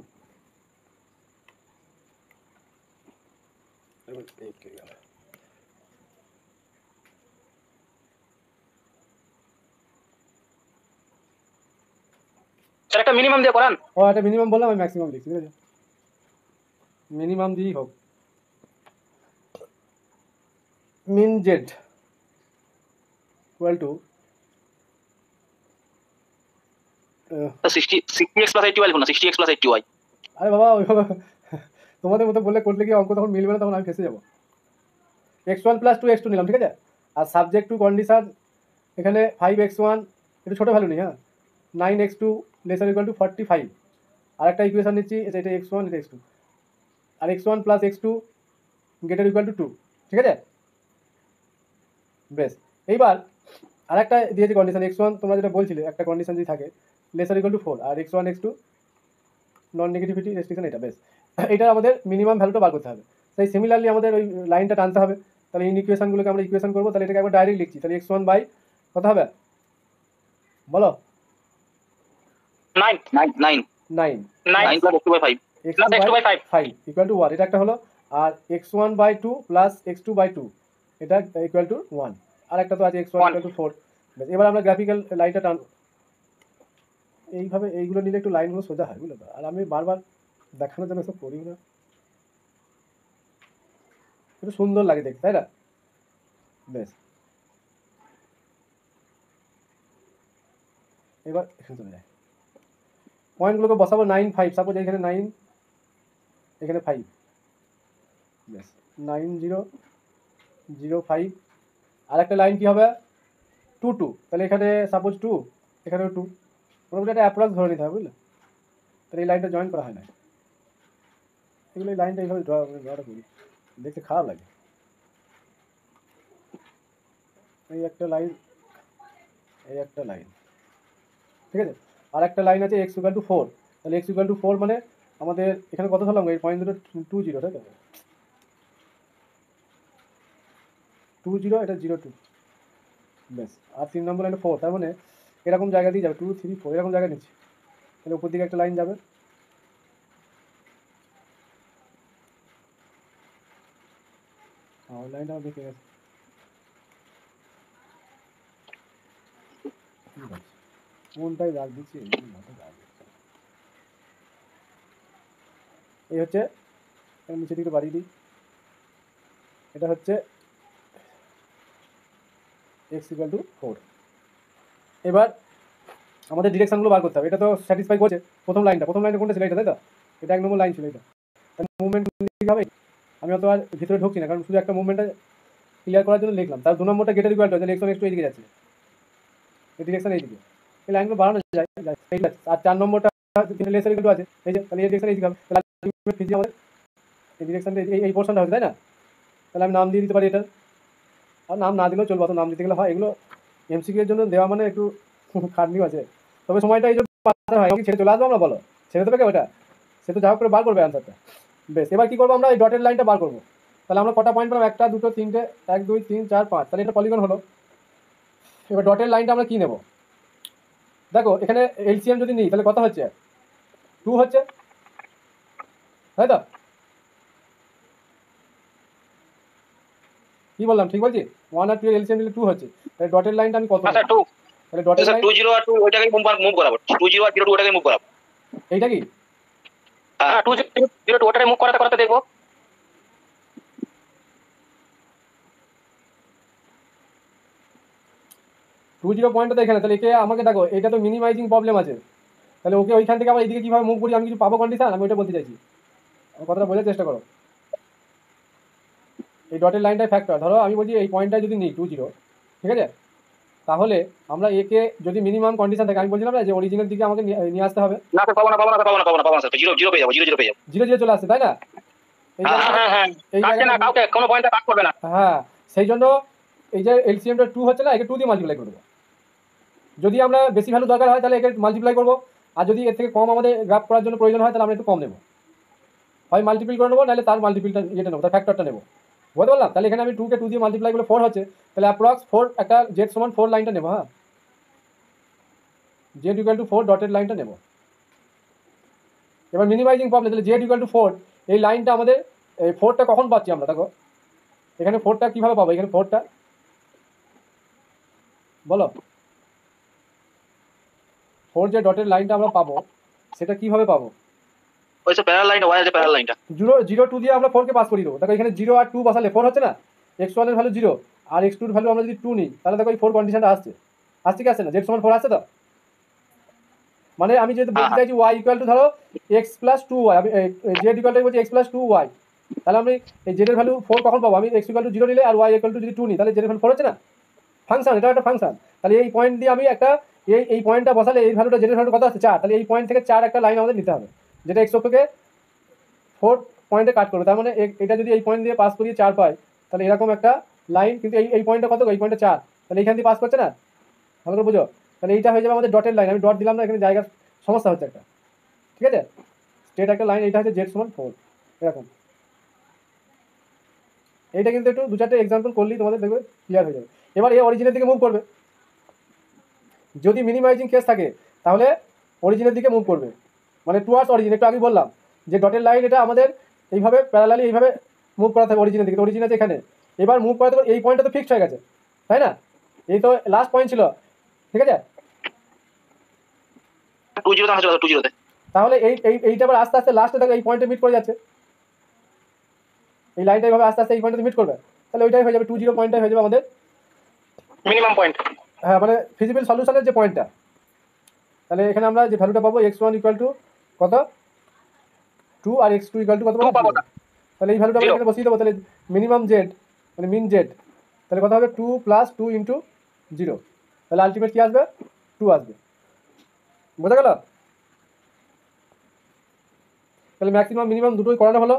স্যার একটা মিনিমাম দিয়ে করান। ও এটা মিনিমাম বললাম, আমি ম্যাক্সিমাম লিখছি, ঠিক আছে, মিনিমাম দিয়েই হোক। মিন Z equal two 60x + 80y লিখুন না, 60x + 80y। আরে বাবা ওইভাবে তোমাদের মতো বললে করলে কি অঙ্ক তখন মিলবে না, তখন আমি ফেসে যাবো। x1 + 2x2 নিলাম, ঠিক আছে, আর সাবজেক্ট টু কন্ডিশন এখানে 5x1 একটু ছোটো ভ্যালু নেই, হ্যাঁ, 9x2 ≤ 45, আর একটা ইকুয়েশন নিচ্ছি, এটা x1 এটা x2, আর x1 + x2 > 2, ঠিক আছে, বেশ। এইবার আর একটা দিয়েছে কন্ডিশন x1, তোমরা যেটা বলছিলে একটা কন্ডিশন যদি থাকে << 4, আর x1 x2 নন নেগেটিভিটি রেস্ট্রিকশন, এটা বেশ। এটা আমাদের মিনিমাম ভ্যালুটা বার করতে হবে। তাই সিমিলারলি আমাদের ওই লাইনটা টানতে হবে, তাহলে ইন ইকুয়েশনগুলোকে আমরা ইকুয়েশন করবো, তাহলে এটাকে একবার ডাইরেক্ট লিখছি, তাহলে x1 বাই কত হবে বলো, 9 9 9 9 + x2/5 5 ইকুয়াল টু 1, এটা একটা হলো। আর x1/2 প্লাস x2/2 এটা ইকুয়াল টু 1, আর একটা তো আছে x1 = 4। এবার আমরা গ্রাফিক্যাল লাইনটা টান, এইভাবে এইগুলো নিলে একটু লাইনগুলো সোজা হয়, বুঝলো তো, আর আমি বারবার দেখানোর জন্য সব করি না, একটু সুন্দর লাগে দেখতে, তাই না, বেশ। এবার এখানে চলে যায়, পয়েন্টগুলোকে বসাবো 9 5, সাপোজ এখানে 9 এখানে 5, বেশ, 9 0 0 5, আর একটা লাইন কি হবে 2 2, তাহলে এখানে সাপোজ 2 এখানেও 2, মোটামুটি একটা অ্যাপ্রক্স ধরে নিতে হবে, বুঝলে, তাহলে এই লাইনটা জয়েন করা হয় না, এগুলো এই লাইনটা এইভাবে ড্রটা করি, দেখতে খারাপ লাগে। এই একটা লাইন, এই একটা লাইন, ঠিক আছে, আর একটা লাইন আছে x = 4, তাহলে x = 4 মানে আমাদের এখানে কত ধরলাম, এই পয়েন্ট দুটো 2 0, তাই তো 2 0, এটা 0 2, বেশ। আর 3 নম্বর লাইনে 4, তার মানে এরকম জায়গা দিয়ে যাবে 2 3 4, এরকম জায়গা নিচ্ছে, তাহলে উপর দিকে একটা লাইন যাবে, ওই লাইনটা দেখে গেছে, কোনটাই দাগ দিচ্ছি, এই হচ্ছে নিচে দিকে বাড়িয়ে দিই, এটা হচ্ছে x = 4। এবার আমাদের ডিরেকশনগুলো বার করতে হবে, এটা তো স্যাটিসফাই করছে প্রথম লাইনটা কোনটা ছিল, এটা তাই তো, এটা 1 নম্বর লাইন ছিল, এটা মুভমেন্ট হবে, আমি অত আর ভিতরে ঢুকছি না, কারণ শুধু একটা মুভমেন্টটা ক্লিয়ার করার জন্য লিখলাম। তার 2 নম্বরটা গেটের ইকুয়াল টু, তাহলে x1 x2 এইদিকে যাচ্ছে, এই ডিরেকশন এইদিকে, এই লাইনগুলো বাড়ানো যায়, আর 4 নম্বরটা লেসার ইকুয়াল টু আছে, এই যে, তাহলে এই ডিরেকশন এইদিকে হবে, তাহলে আমাদের এই ডিরেকশনটা এই পোর্শনটা হচ্ছে, তাই না? তাহলে আমি নাম দিয়ে দিতে পারি এটা, আর নাম না দিলেও চলবে, অত নাম দিতে গেলে হয়। এগুলো এমসিকিউ এর জন্য দেওয়া মানে একটু খাটনিও আছে, তবে সময়টা এই যে হয় ছেড়ে চলে আসবো আমরা, বলো ছেড়ে দেবে ওটা, সে তো যা হোক করে বার করবে অ্যান্সারটা। বেশ, এবার কী করবো আমরা, এই ডটের লাইনটা বার করবো। তাহলে আমরা কটা পয়েন্ট পেলাম, 1 2 3 1 2 3 4 5, তাহলে এটা পলিগন হলো। এবার ডটের লাইনটা আমরা কী নেব, দেখো এখানে এলসিএম যদি নিই তাহলে কত হচ্ছে, 2 হচ্ছে, তাই তো? কি বললাম, ঠিক বলছি? 1 আর 2 এর এলসিএম নিলে 2 হচ্ছে, তাহলে ডটের লাইনটা আমি কত, স্যার 2 তাহলে ডটের স্যার লাইন 2 0 আর 2 ওইটাকে মুভ করাবো, 2 0 আর 0 2 ওটাকে মুভ করাবো। এইটা কি? হ্যাঁ 2 0 2 ওটাকে মুভ করাতে দেখবো। 20 পয়েন্টটা তো এখানে, তাহলে একে আমাকে দেখো, এটা তো মিনিমাইজিং প্রবলেম আছে, তাহলে ওকে ওইখান থেকে আবার এইদিকে কীভাবে মুভ করি, আমি কিছু পাবো কন্ডিশন, আমি ওইটা বলতে চাইছি, আমার কথাটা বোঝার চেষ্টা করো। এই ডটের লাইনটাই ফ্যাক্টর, ধরো আমি বলছি এই পয়েন্টটা যদি নিই 2 0, ঠিক আছে, তাহলে আমরা একে যদি মিনিমাম কন্ডিশন থাকে, আমি বলছিলাম না যে অরিজিনের দিকে আমাকে নিয়ে আসতে হবে, না স্যার পাবো না স্যার, 0 0 পেয়ে যাবো, 0 0 পেয়ে যাবো, 0 0 চলে আসছে, তাই না? এই কাটছে না কাউকে, কোনো পয়েন্টে কাট করবে না। হ্যাঁ, সেই জন্য এই যে এলসিএমটা 2 হচ্ছে না, একে 2 দিয়ে মাল্টিপ্লাই করবো। যদি আমরা বেশি ভ্যালু দরকার হয় তাহলে একে মাল্টিপ্লাই করবো, আর যদি এর থেকে কম আমাদের গ্রাফ করার জন্য প্রয়োজন হয় তাহলে আমরা একটু কম নেবো, হয় মাল্টিপ্ল করে নেবো, নাহলে তার মাল্টিপ্লটা ইয়েটা নেবো, তার ফ্যাক্টরটা নেবো, বুঝতে পারলাম? তাহলে এখানে আমি 2 কে 2 দিয়ে মাল্টিপ্লাই করলে 4 হচ্ছে, তাহলে অ্যাপ্রক্স 4 একটা জেড সমান 4 লাইনটা নেবো। হ্যাঁ, জেড ইকুয়াল টু 4 ডটেড লাইনটা নেবো। এবার মিনিমাইজিং প্রবলেম, তাহলে জেড ইকুয়াল টু 4, এই লাইনটা আমাদের, এই 4টা কখন পাচ্ছি আমরা, দেখো এখানে 4টা কীভাবে পাবো, এখানে 4টা বলো, 4 যে ডটের লাইনটা আমরা পাবো সেটা কিভাবে পাবো, ওই যে প্যারাল লাইনটা, ওয়াই আছে প্যারাল লাইনটা, 0 0 2 দিয়ে আমরা 4 কে পাস করিয়ে দেবো। দেখো এখানে 0 আর 2 বসালে 4 হচ্ছে না, x1 এর ভ্যালু 0 আর x2 এর ভ্যালু আমরা যদি 2 নিই, তাহলে দেখো এই 4 কন্ডিশনটা আসছে কি আসছে না, z সমান 4 আসছে তো? মানে আমি যেহেতু বলতে চাইছি y ইকুয়াল টু ধরো x প্লাস 2y, আমি z ইকুয়াল টু বলছি x প্লাস 2y, তাহলে আমি এই z এর ভ্যালু 4 কখন পাবো, আমি x ইকুয়াল টু 0 নিলে আর y ইকুয়াল টু যদি 2 নিই, তাহলে z এর ভ্যালু 4 হচ্ছে না, ফাংশন, এটা একটা ফাংশন। তাহলে এই পয়েন্ট দিয়ে আমি একটা এই পয়েন্টটা বসালে এই ভ্যালুটা z এর ভ্যালু কত আসছে, 4, তাহলে এই পয়েন্ট থেকে 4 একটা লাইন আমাদের নিতে হবে, যেটা x অক্ষকে 4 পয়েন্টে কাট করবে। তার মানে এটা যদি এই পয়েন্ট দিয়ে পাস করিয়ে 4 পাই, তাহলে এরকম একটা লাইন, কিন্তু এই পয়েন্টটা কত, এই পয়েন্টটা 4, তাহলে এইখান দিয়ে পাস করছে না, ভালো করে বুঝো। তাহলে এইটা হয়ে যাবে আমাদের ডটের লাইন, আমি ডট দিলাম না, এখানে জায়গার সমস্যা হচ্ছে একটা, ঠিক আছে? স্ট্রেট একটা লাইন, এইটা হচ্ছে জেড সমান 4, এরকম। এইটা কিন্তু একটু 2-4টে এক্সাম্পল করলেই তোমাদের দেখবে ক্লিয়ার হয়ে যাবে। এবার এই অরিজিনের দিকে মুভ করবে, যদি মিনিমাইজিং কেস থাকে তাহলে অরিজিনের দিকে মুভ করবে, মানে টুয়ার্ডস অরিজিন। একটু আগে বললাম যে ডটের লাইন এটা আমাদের এইভাবে প্যারালালি এইভাবে মুভ করাতে হবে অরিজিনের দিকে, অরিজিন আছে এখানে, এবার মুভ করাতে হবে, এই পয়েন্টটা তো ফিক্সড হয়ে গেছে, তাই না? এই তো লাস্ট পয়েন্ট ছিল, ঠিক আছে? 2 0 তে আসবে, 2 0 তে, তাহলে এইটা আবার আস্তে আস্তে লাস্টে দেখো এই পয়েন্টে মিট করে যাচ্ছে, এই লাইনটা এইভাবে আস্তে আস্তে এই পয়েন্টে মিট করবে, তাহলে ওইটাই হয়ে যাবে 2 0 পয়েন্টটাই হয়ে যাবে আমাদের মিনিমাম পয়েন্ট। হ্যাঁ, মানে ফিজিবল সলিউশনের যে পয়েন্টটা। তাহলে এখানে আমরা যে ভ্যালুটা পাবো x1 ইকুয়াল টু কত, 2, আর x2 ইকুয়াল টু কত পাবো, তাহলে এই ভ্যালুটা আমরা এখানে বসিয়ে দেবো। তাহলে মিনিমাম জেড মানে মিন জেড, তাহলে কত হবে, 2 + 2 × 0, তাহলে আলটিমেট কি আসবে, 2 আসবে, বোঝা গেল? তাহলে ম্যাক্সিমাম মিনিমাম দুটোই করানো হলো।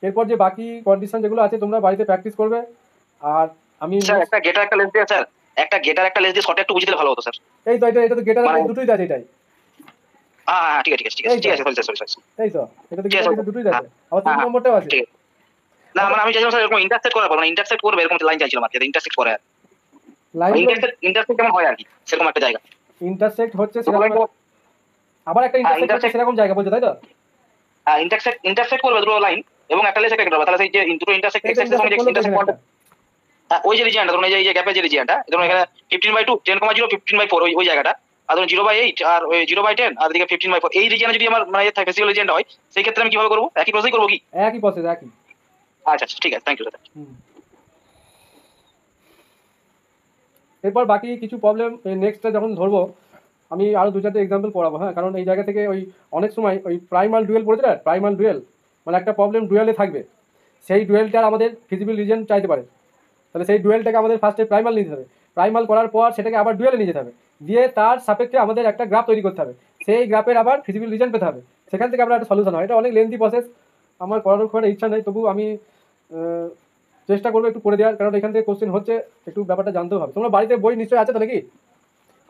এরপর যে বাকি কন্ডিশন যেগুলো আছে তোমরা বাড়িতে প্র্যাকটিস করবে। আর আমি স্যার একটা গেটার একটা লেস দিয়ে, স্যার একটা গেটার একটা লেস দিয়ে শর্টে একটু বুঝিয়ে দিলে ভালো হতো স্যার। এই তো এটা তো গেটার আর দুটোই আছে, এটাই। হ্যাঁ ঠিক আছে সরি। এই তো এটা তো গেটার দুটোই আছে, আবার 3 নম্বরটাও আছে। ঠিক আছে, না মানে আমি চাইছিলাম স্যার এরকম ইন্টারসেক্ট করার পর, মানে ইন্টারসেক্ট করবে এরকম লাইন চাইছিলাম আর কি, ইন্টারসেক্ট করে আর লাইন ইন্টারসেক্ট কেমন হয় আর কি, সেরকম একটা জায়গা ইন্টারসেক্ট হচ্ছে সেরকম, আবার একটা ইন্টারসেক্ট হচ্ছে সেরকম জায়গা বলছো, তাই তো? ইন্টারসেক্ট করবে দুটো লাইন এবং একটা লেস একটা, তাহলে সেই যে দুটো ইন্টারসেক্ট ইন্টারসেক্ট ওই যে রিজিয়নটা, ধরুন এই যে গ্যাপের যে রিজিয়নটা, ধরুন এখানে 15/2 10,0 15/4 ওই জায়গাটা, আর ধরুন 0/8 আর ওই 0/10 আর এদিকে 15/4, এই রিজিয়নে যদি আমার মানে থাকে ফিজিক্যাল রিজিয়নটা হয়, সেই ক্ষেত্রে আমি কিভাবে করব, একই প্রসেসই করব কি? একই প্রসেস, একই। আচ্ছা ঠিক আছে, থ্যাংক ইউ স্যার। এরপর বাকি কিছু প্রবলেম নেক্সটটা যখন ধরবো আমি আরও 2-4টে এক্সাম্পল পড়াবো। হ্যাঁ, কারণ এই জায়গা থেকে ওই অনেক সময় ওই প্রাইমাল ডুয়েল পড়েছে না, প্রাইমাল ডুয়েল মানে একটা প্রবলেম ডুয়েলে থাকবে, সেই ডুয়েলটার আমাদের ফিজিবল রিজন চাইতে পারে, তাহলে সেই ডুয়েলটাকে আমাদের ফার্স্টে প্রাইমাল নিতে হবে, প্রাইমাল করার পর সেটাকে আবার ডুয়েলে নিয়ে যেতে হবে, দিয়ে তার সাপেক্ষে আমাদের একটা গ্রাফ তৈরি করতে হবে, সেই গ্রাফের আবার ফিজিবল রিজন পেতে হবে, সেখান থেকে আমরা একটা সলিউশন হয়। এটা অনেক লেন্থি প্রসেস, আমার করানোর খুব একটা ইচ্ছা নেই, তবু আমি চেষ্টা করবো একটু করে দেওয়ার, কারণ এখান থেকে কোশ্চেন হচ্ছে, একটু ব্যাপারটা জানতেও হবে। তোমরা বাড়িতে বই নিশ্চয়ই আছে তো নাকি?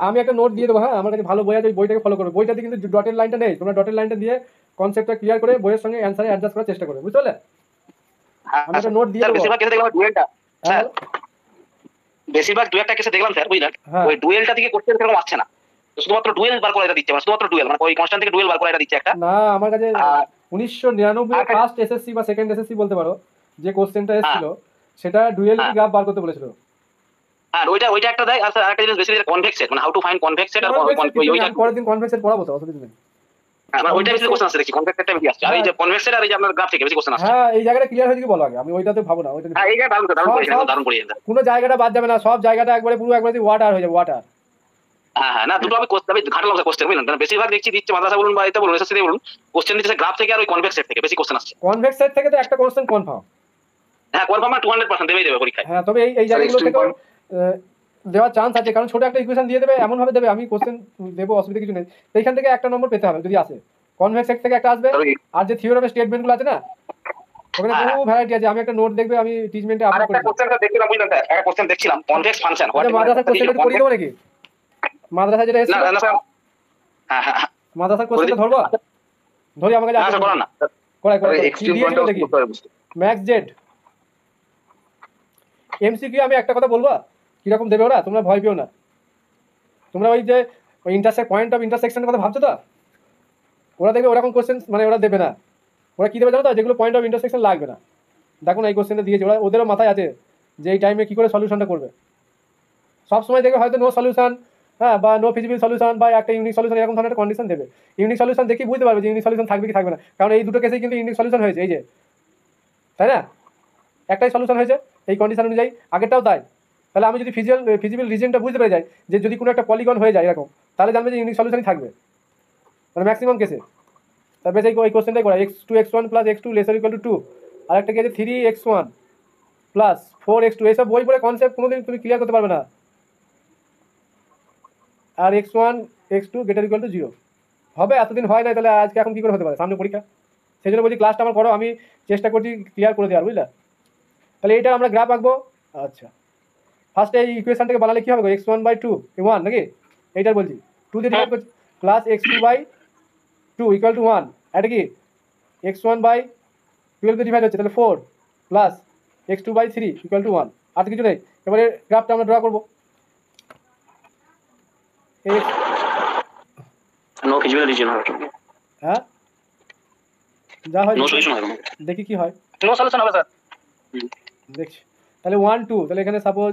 আমি একটা নোট দিয়ে দেবো, হ্যাঁ আমার কাছে ভালো বই আছে, ওই বইটাকে ফলো করো। বইটাতে কিন্তু ডটের লাইনটা নেই, তোমরা ডটের লাইনটা দিয়ে কনসেপ্টটা ক্লিয়ার করে বইয়ের সঙ্গে অ্যান্সারে অ্যাডজাস্ট করার চেষ্টা করবে, বুঝতে পারলে? আমি একটা নোট দিয়ে স্যার দেবো। বেশিরভাগ কেসে দেখলাম ডুয়েলটা, হ্যাঁ স্যার বেশিরভাগ দু একটা কেসে দেখলাম স্যার বুঝলেন, হ্যাঁ ওই ডুয়েলটা থেকে কোশ্চেন সেরকম আসছে না, তো শুধুমাত্র ডুয়েল বার করে এটা দিচ্ছে, মানে শুধুমাত্র ডুয়েল, মানে ওই কনস্ট্যান্ট থেকে ডুয়েল বার করে এটা দিচ্ছে একটা। না, আমার কাছে আর 1999 আর- ফার্স্ট এসএসসি বা সেকেন্ড এসএসসি বলতে পারো, যে কোশ্চেনটা হ্যাঁ এসেছিল সেটা ডুয়ালিটি হ্যাঁ গ্রাফ বার করতে বলেছিল। আর ওইটা একটা দেয়। আর স্যার আরেকটা জিনিস বেশি কনভেক্স সেট, মানে how to find convex set, আর ওইটা আমি পরের দিন কনভেক্সের পড়াবো, তো অসুবিধা নেই। মানে ওইটা বেশি কোশ্চেন আসছে দেখছি, কনভেক্স সেটটা বেশি আসছে, আর এই যে কনভেক্স সেট আর এই যে আপনার গ্রাফ থেকে বেশি কোশ্চেন আসছে। হ্যাঁ এই জায়গাটা ক্লিয়ার হয়েছে কি বলো আগে, আমি ওইটাতে ভাবো না, ওইটা নিয়ে। হ্যাঁ এইটা দারুণ পড়িয়েছেন, দারুণ পড়িয়েছেন। কোনো জায়গাটা বাদ যাবে না, সব জায়গাটা একবারে পুরো একবারে ওয়াটার হয়ে যাবে, ওয়াটার। হ্যাঁ হ্যাঁ না দুটো আমি ঘাটলাম কোশ্চেন বুঝলেন, কারণ বেশিরভাগ দেখছি দিচ্ছে মাদ্রাসা বলুন বা এটা বলুন এসএসসি বলুন, কোশ্চেন দিচ্ছে গ্রাফ থেকে আর ওই কনভেক্স সেট থেকে বেশি কোশ্চেন আসছে। কনভেক্স সাইড থেকে তো একটা কোশ্চেন কনফার্ম। হ্যাঁ কনফার্ম 200% দেবেই দেবে পরীক্ষায়। হ্যাঁ তবে এই জায়গাগুলো থেকে দেওয়ার চান্স আছে, কারণ ছোট একটা ইকুয়েশন দিয়ে দেবে, এমন ভাবে দেবে, আমি কোশ্চেন দেবো, অসুবিধা কিছু নেই। এইখান থেকে একটা নম্বর পেতে হবে যদি আসে, কনভেক্স সাইড থেকে একটা আসবে। আর যে থিওরামের স্টেটমেন্টগুলো আছে না, ওখানে বহু ভ্যারাইটি আছে। আমি একটা নোট দেখবে, আমি টিচমেন্টে আর আপলোড একটা করেছি। কোশ্চেনটা দেখছিলাম বুঝলেন স্যার, একটা কোশ্চেন দেখছিলাম কনভেক্স ফাংশন হোয়াট মাদ্রাসার কোশ্চেনটা করিয়ে দেবো নাকি? মাদ্রাসা যেটা না এসেছিল, না স্যার হ্যাঁ হ্যাঁ মাদ্রাসার কোশ্চেনটা ধরবো, ধরি আমার কাছে না স্যার করান না। করাই করাই এক্সট্রিম দিয়েছিল পয়েন্ট দেখি। করতে হবে বুঝতে। ম্যাক্স জেড এমসিকিউ, আমি একটা কথা বলবো, কিরকম দেবে ওরা, তোমরা ভয় পেও না। তোমরা ওই যে ওই পয়েন্ট অফ ইন্টারসেকশনের কথা ভাবছো তো, ওরা দেখবে ওরকম কোশ্চেন মানে ওরা দেবে না। ওরা কি দেবে জানো তো, যেগুলো পয়েন্ট অফ ইন্টারসেকশন লাগবে না। দেখো না এই কোশ্চেনটা দিয়েছে, ওরা ওদেরও মাথায় আছে যে এই টাইমে কি করে সলিউশনটা করবে। সবসময় দেখবে হয়তো নো সলিউশন, হ্যাঁ, বা নো ফিজিবল সলিউশন, বা একটা ইউনিক সলিউশন, এরকম ধরনের একটা কন্ডিশন দেবে। ইউনিক সলিউশন দেখি বুঝতে পারবে যে ইউনিক সলিউশন থাকবে কি থাকবে না, কারণ এই দুটো কেসেই কিন্তু ইউনিক সলিউশন হয়েছে, এই যে, তাই না? একটাই সলিউশন হয়েছে এই কন্ডিশন অনুযায়ী, আগেরটাও তাই। তাহলে আমি যদি ফিজিবল রিজনটা বুঝতে পেরে যাই যে যদি কোনো একটা পলিগন হয়ে যায় এরকম, তাহলে জানবে যে ইউনিক সলিউশনই থাকবে, মানে ম্যাক্সিমাম কেসে। তারপরে এই কোশ্চেনটাই করা, x2x1 plus x2 laser equal to 2, আর একটা কি আছে 3x1 প্লাস 4x2, এইসব বই পড়ে কনসেপ্ট কোনোদিন তুমি ক্লিয়ার করতে পারবে না। আর x1 x2 greater equal to 0 হবে, এতদিন হয় না, তাহলে আজকে এখন কি করে হতে পারে, সামনে পরীক্ষা। সেই জন্য বলছি ক্লাসটা আমার করো, আমি চেষ্টা করছি ক্লিয়ার করে দেওয়ার, বুঝলা? তাহলে এইটা আমরা গ্রাফ আঁকবো। আচ্ছা, ফার্স্টে এই ইকুয়েশন থেকে বানালে কি হবে, x1/2 1 নাকি, এইটার বলছি 2 দিয়ে ডিভাইড করছি, প্লাস x2/2 ইকুয়াল টু 1, এটা কি x1/12 ডিভাইড হচ্ছে, তাহলে 4 প্লাস x2/3 ইকুয়াল টু 1, আর কিছু নেই। এবারে গ্রাফটা আমরা ড্র করবো। নো ফিজিবল রিজন হবে, হ্যাঁ যা হয় নো সলিউশন হবে, দেখি কি হয়, নো সলিউশন হবে স্যার। দেখছি। তাহলে 1 2, তাহলে এখানে সাপোজ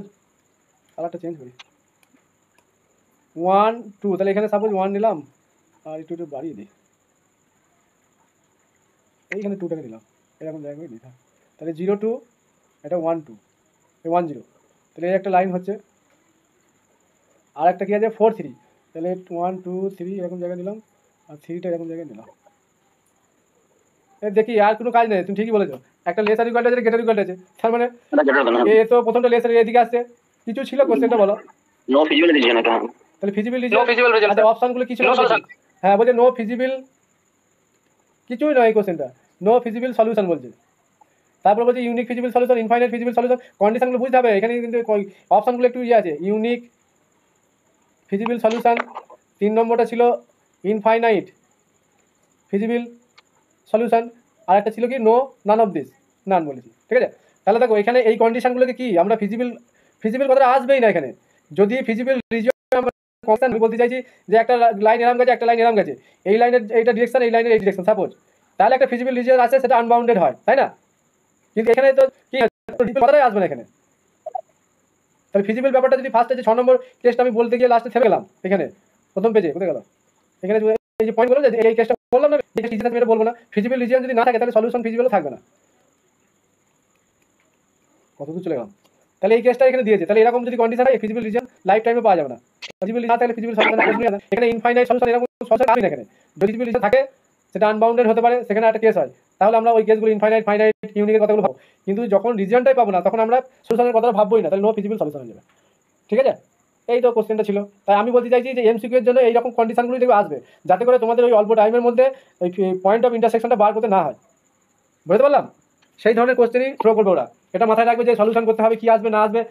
কালারটা চেঞ্জ করি, 1 2, তাহলে এখানে সাপোজ 1 নিলাম, আর একটু বাড়িয়ে দিই, এইখানে 2টাকে নিলাম, এরকম জায়গায় নিই। তাহলে 0 2, এটা 1 2, 1 0, তাহলে এই একটা লাইন হচ্ছে। আর একটা কি আছে 4 3, তাহলে 1 2 3 এরকম জায়গায় নিলাম, আর 3টা এরকম জায়গায় নিলাম। দেখি আর কোনো কাজ নেই, তুমি ঠিকই বলেছো, একটা লেসার ইকুয়াল আছে, গ্রেটার ইকুয়াল আছে, তার মানে এ তো প্রথমটা লেসার এদিকে আসছে, কিছু ছিল কোশ্চেনটা বলো। নো ফিজিবল রিজন এটা, তাহলে ফিজিবল নো ফিজিবল রিজন, আচ্ছা অপশনগুলো কি ছিল? No solution. হ্যাঁ বলছে নো ফিজিবল, কিছুই নয় এই কোশ্চেনটা, নো ফিজিবল সলিউশন বলছে। তারপর বলছে unique feasible solution, infinite feasible solution, কন্ডিশনগুলো বুঝতে হবে এখানে, কিন্তু অপশনগুলো একটু ইয়ে আছে, ইউনিক ফিজিবল সলিউশন, 3 নম্বরটা ছিল ইনফাইনাইট ফিজিবল সলিউশন, আর একটা ছিল কি নো নান অফ দিস, নান বলেছি, ঠিক আছে। তাহলে দেখো এখানে এই কন্ডিশনগুলোকে কি আমরা ফিজিবল কথাটা আসবেই না এখানে। যদি ফিজিবল রিজন আমি বলতে চাইছি যে একটা লাইন এরাম গেছে, একটা লাইন এরাম গেছে, এই লাইনের এইটা ডিরেকশন, এই লাইনের এই ডিরেকশন সাপোজ, তাহলে একটা ফিজিবল রিজন আছে, সেটা আনবাউন্ডেড হয়, তাই না? কিন্তু এখানে তো কি কথাটাই আসবে না এখানে। তাহলে ফিজিবল ব্যাপারটা যদি ফার্স্টে যে 6 নম্বর টেস্ট আমি বলতে গিয়ে লাস্টে থেমে গেলাম, এখানে প্রথম পেজে কোথায় গেল, এখানে এই যে পয়েন্ট বললাম যে এই কেসটা বললাম না, এই রিজন আমি এটা বলবো না, ফিজিবল রিজন যদি না থাকে তাহলে সলিউশন ফিজিবল থাকবে না। কতদূর চলে গেলাম? তাহলে এই কেসটা এখানে দিয়েছে, তাহলে এরকম যদি কন্ডিশন হয় ফিজিবল রিজন লাইফ টাইমে পাওয়া যাবে না। ফিজিবল না থাকলে ফিজিবল সলিউশন আসবে না, এখানে ইনফাইনাইট সলিউশন এরকম সলিউশন আসবে না এখানে। যদি ফিজিবল রিজন থাকে সেটা আনবাউন্ডেড হতে পারে, সেখানে একটা কেস হয়, তাহলে আমরা ওই কেসগুলো ইনফাইনাইট ফাইনাইট ইউনিকের কথাগুলো ভাবো। কিন্তু যখন রিজনটাই পাবো না তখন আমরা সলিউশনের কথাটা ভাববোই না, তাহলে নো ফিজিবল সলিউশন হয়ে যাবে, ঠিক আছে। এই তো কোশ্চেনটা ছিল, তাই আমি বলতে চাইছি যে এমসিকিউ এর জন্য এইরকম কন্ডিশনগুলি দেখবে আসবে, যাতে করে তোমাদের ওই অল্প টাইমের মধ্যে ওই পয়েন্ট অফ ইন্টারসেকশনটা বার করতে না হয়। বুঝতে পারলাম? সেই ধরনের কোশ্চেনই থ্রো করবে ওরা। এটা মাথায় রাখবে যে সলিউশন করতে হবে, কি আসবে না আসবে।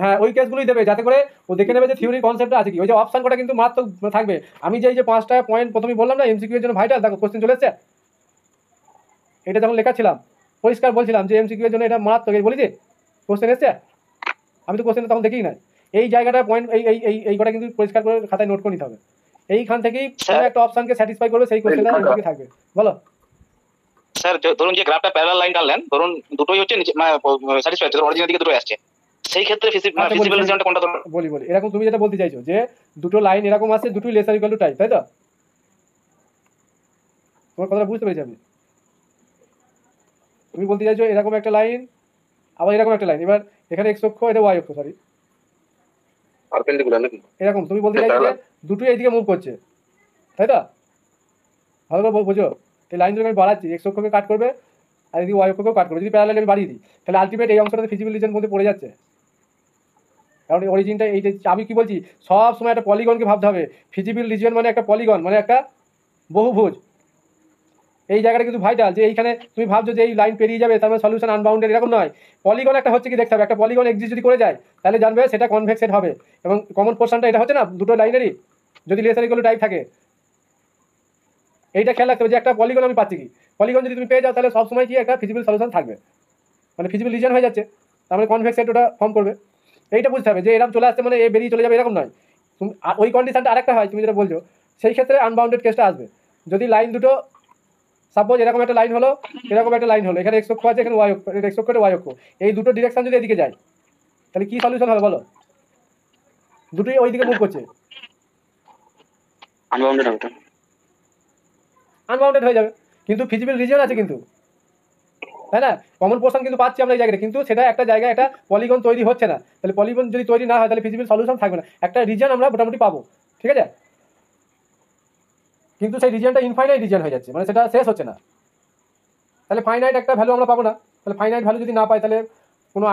হ্যাঁ, ওই কেসগুলোই দেবে যাতে করে ও দেখে নেবে যে থিওরির কনসেপ্টটা আছে কি। ওই যে অপশন কটা কিন্তু মারাত্মক থাকবে। আমি যে এই যে 5টা পয়েন্ট প্রথমেই বললাম না এমসিকিউ এর জন্য ভাইটাল, দেখো কোশ্চেন চলে এসেছে। এটা যখন লেখাচ্ছিলাম পরিষ্কার বলছিলাম যে এমসিকিউ এর জন্য এটা মারাত্মক, এই বলেছি কোশ্চেন এসেছে। আমি তো কোশ্চেন তখন দেখিই না। এই জায়গাটা পয়েন্ট এই কটা কিন্তু পরিষ্কার করে খাতায় নোট করে নিতে হবে। এইখান থেকেই কোনো একটা অপশনকে স্যাটিসফাই করবে, সেই কোশ্চেনটা এমসিকিউ থাকবে। বলো স্যার ধরুন যে গ্রাফটা প্যারালাল লাইন টানলেন, ধরুন দুটোই হচ্ছে স্যাটিসফাই হচ্ছে, অরিজিনাল দিকে দুটোই আসছে, সেই ক্ষেত্রে ফিজিবল রিজনটা কোনটা ধরুন? বলি এরকম তুমি যেটা বলতে চাইছো যে দুটো লাইন এরকম আছে, দুটোই লেসার ইকুয়াল টু টাইপ, তাই তো? তোমার কথাটা বুঝতে পেরেছি আমি। তুমি বলতে চাইছো এরকম একটা লাইন আবার এরকম একটা লাইন, এবার এখানে এক্স অক্ষ এটা ওয়াই অক্ষ, সরি পারপেন্ডিকুলার নাকি? এরকম তুমি বলতে চাইছো যে দুটোই এইদিকে মুভ করছে, তাই তো? ভালো করে বোঝো, এই লাইন আমি বাড়াচ্ছি, এক্স অক্ষকে কাট করবে আর এদিকে ওয়াই অক্ষকেও কাট করবে। যদি প্যারালাল আমি বাড়িয়ে দিই তাহলে আলটিমেট এই অংশটাতে ফিজিবল রিজন মধ্যে পড়ে যাচ্ছে। কারণ অরিজিনটা এইটা, আমি কি বলছি, সব সময় একটা পলিগনকে ভাবতে হবে। ফিজিবল রিজন মানে একটা পলিগন, মানে একটা বহুভুজ। এই জায়গাটা কিন্তু ভাইটাল, যে এইখানে তুমি ভাবছো যে এই লাইন পেরিয়ে যাবে তার মানে সলিউশন আনবাউন্ডেড, এরকম নয়। পলিগন একটা হচ্ছে কি দেখতে হবে, একটা পলিগন এক্সিস্ট যদি করে যায় তাহলে জানবে সেটা কনভেক্সেড হবে। এবং কমন পোর্শনটা এটা হচ্ছে না দুটো লাইনেরই, যদি লেসার ইকুয়াল টু টাইপ থাকে। এইটা খেয়াল রাখতে হবে যে একটা পলিগন আমি পাচ্ছি কি, পলিগন যদি তুমি পেয়ে যাও তাহলে সবসময় কি একটা ফিজিবল সলিউশন থাকবে, মানে ফিজিবল রিজন হয়ে যাচ্ছে, তার মানে কনভেক্সেড ওটা ফর্ম করবে। এইটা বুঝতে হবে যে এরকম চলে আসছে মানে এ বেরিয়ে চলে যাবে, এরকম নয়। তুমি ওই কন্ডিশনটা আরেকটা হয় তুমি যেটা বলছো, সেই ক্ষেত্রে আনবাউন্ডেড কেসটা আসবে। যদি লাইন দুটো সাপোজ এরকম একটা লাইন হলো, এরকম একটা লাইন হলো, এখানে এক্স অক্ষ আছে, এখানে ওয়াই অক্ষ, এক্স অক্ষ ওয়াই অক্ষ, এই দুটো ডিরেকশন যদি এদিকে যায় তাহলে কি সলিউশন হবে বলো? দুটোই ওইদিকে মুভ করছে, আনবাউন্ডেড হয়ে যাবে। কিন্তু ফিজিবল রিজন আছে কিন্তু, তাই না? কমন পোর্শন কিন্তু পাচ্ছি আমরা এই জায়গাটা, কিন্তু সেটা একটা জায়গায় একটা পলিগন তৈরি হচ্ছে না। তাহলে পলিগন যদি তৈরি না হয় তাহলে ফিজিবল সলিউশন থাকবে না। একটা রিজন আমরা মোটামুটি পাবো, ঠিক আছে, কিন্তু সেই রিজনটা ইনফাইনাইট রিজন হয়ে যাচ্ছে, মানে সেটা শেষ হচ্ছে না। তাহলে ফাইনাইট একটা ভ্যালু আমরা পাবো না। তাহলে ফাইনাইট ভ্যালু যদি না পাই তাহলে কোনো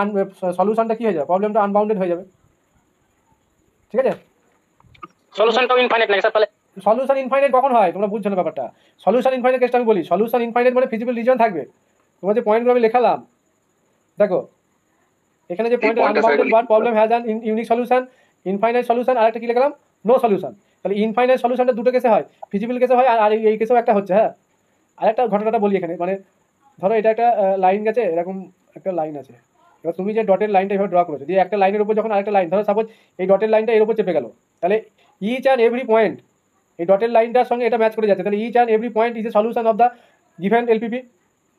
সলিউশনটা কি হয়ে যাবে, প্রবলেমটা আনবাউন্ডেড হয়ে যাবে, ঠিক আছে? সলিউশনটাও ইনফাইনাইট নাকি স্যার? তাহলে সলিউশন ইনফাইনাইট কখন হয় তোমরা বুঝছো না ব্যাপারটা। সলিউশন ইনফাইনাইট কেসটা আমি বলি, সলিউশন ইনফাইনাইট মানে ফিজিবল রিজন থাকবে। তোমার যে পয়েন্টগুলো আমি লেখালাম দেখো, এখানে যে point unbounded but problem has an unique solution, infinite solution, আর একটা কি লিখলাম, নো সলিউশন। তাহলে ইনফাইনাইট সলিউশনটা দুটো কেসে হয়, ফিজিবল কেসে হয় আর এই কেসেও একটা হচ্ছে। হ্যাঁ, আর একটা ঘটনাটা বলি এখানে, মানে ধরো এটা একটা লাইন গেছে, এরকম একটা লাইন আছে। এবার তুমি যে ডটের লাইনটা এভাবে ড্র করেছো, দিয়ে একটা লাইনের উপর যখন আরেকটা লাইন, ধরো সাপোজ এই ডটের লাইনটা এর উপর চেপে গেল, তাহলে ইচ অ্যান্ড এভরি পয়েন্ট এই ডটের লাইনটার সঙ্গে এটা ম্যাচ করে যাচ্ছে। তাহলে each and every point is a solution of the given LPP,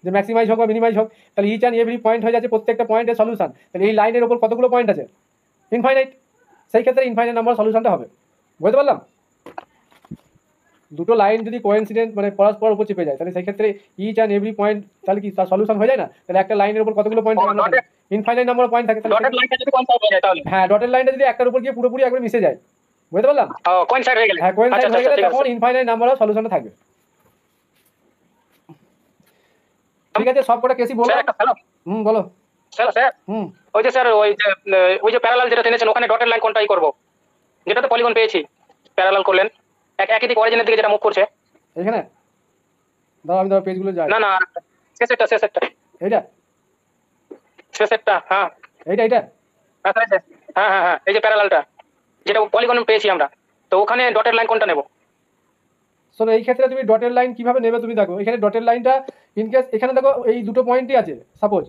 যে ম্যাক্সিমাইজ হোক বা মিনিমাইজ হোক, তাহলে ইচ অ্যান্ড এভরি পয়েন্ট হয়ে যাচ্ছে প্রত্যেকটা পয়েন্টের সলিউশন। তাহলে এই লাইনের উপর কতগুলো পয়েন্ট আছে, ইনফাইনাইট, সেই ক্ষেত্রে ইনফাইনাইট নাম্বার সলিউশনটা হবে। বুঝতে পারলাম? দুটো লাইন যদি কোইন্সিডেন্ট মানে পরস্পর উপর চেপে যায় তাহলে সেই ক্ষেত্রে ইচ অ্যান্ড এভরি পয়েন্ট তাহলে কি তার সলিউশন হয়ে যায় না? তাহলে একটা লাইনের উপর কতগুলো পয়েন্ট থাকে, ইনফাইনাইট নাম্বার পয়েন্ট থাকে। ডটেড লাইনটা যদি কোইনসাইড হয়ে যায় তাহলে, হ্যাঁ, ডটের লাইনটা যদি একটার উপর গিয়ে পুরোপুরি একবার মিশে যায়, বুঝতে পারলাম? কোইনসাইড হয়ে গেলে, হ্যাঁ, কোইন্সাইড হয়ে গেলে তখন ইনফাইনাইট নাম্বার অফ সলিউশন থাকবে। ঠিক আছে, সব কটা কেসই বলো। বলো স্যার। ওই যে স্যার ওই যে প্যারালাল যেটা টেনেছেন ওখানে ডটেড লাইন কোনটাই করব, যেটাতে পলিগন পেয়েছি প্যারালাল করলেন একই দিকে অরিজিনের দিকে যেটা মুভ করছে এখানে দাও, আমি দাও পেজগুলো যাই। না শেষেরটা এইটা শেষেরটা, হ্যাঁ এইটা হ্যাঁ এই যে প্যারালালটা যেটা পলিগন পেয়েছি আমরা, তো ওখানে ডটেড লাইন কোনটা নেব? শোনো, এই ক্ষেত্রে তুমি ডটের লাইন কিভাবে নেবে তুমি দেখো, এখানে ডটের লাইনটা ইনকেস এখানে দেখো এই দুটো পয়েন্টই আছে সাপোজ,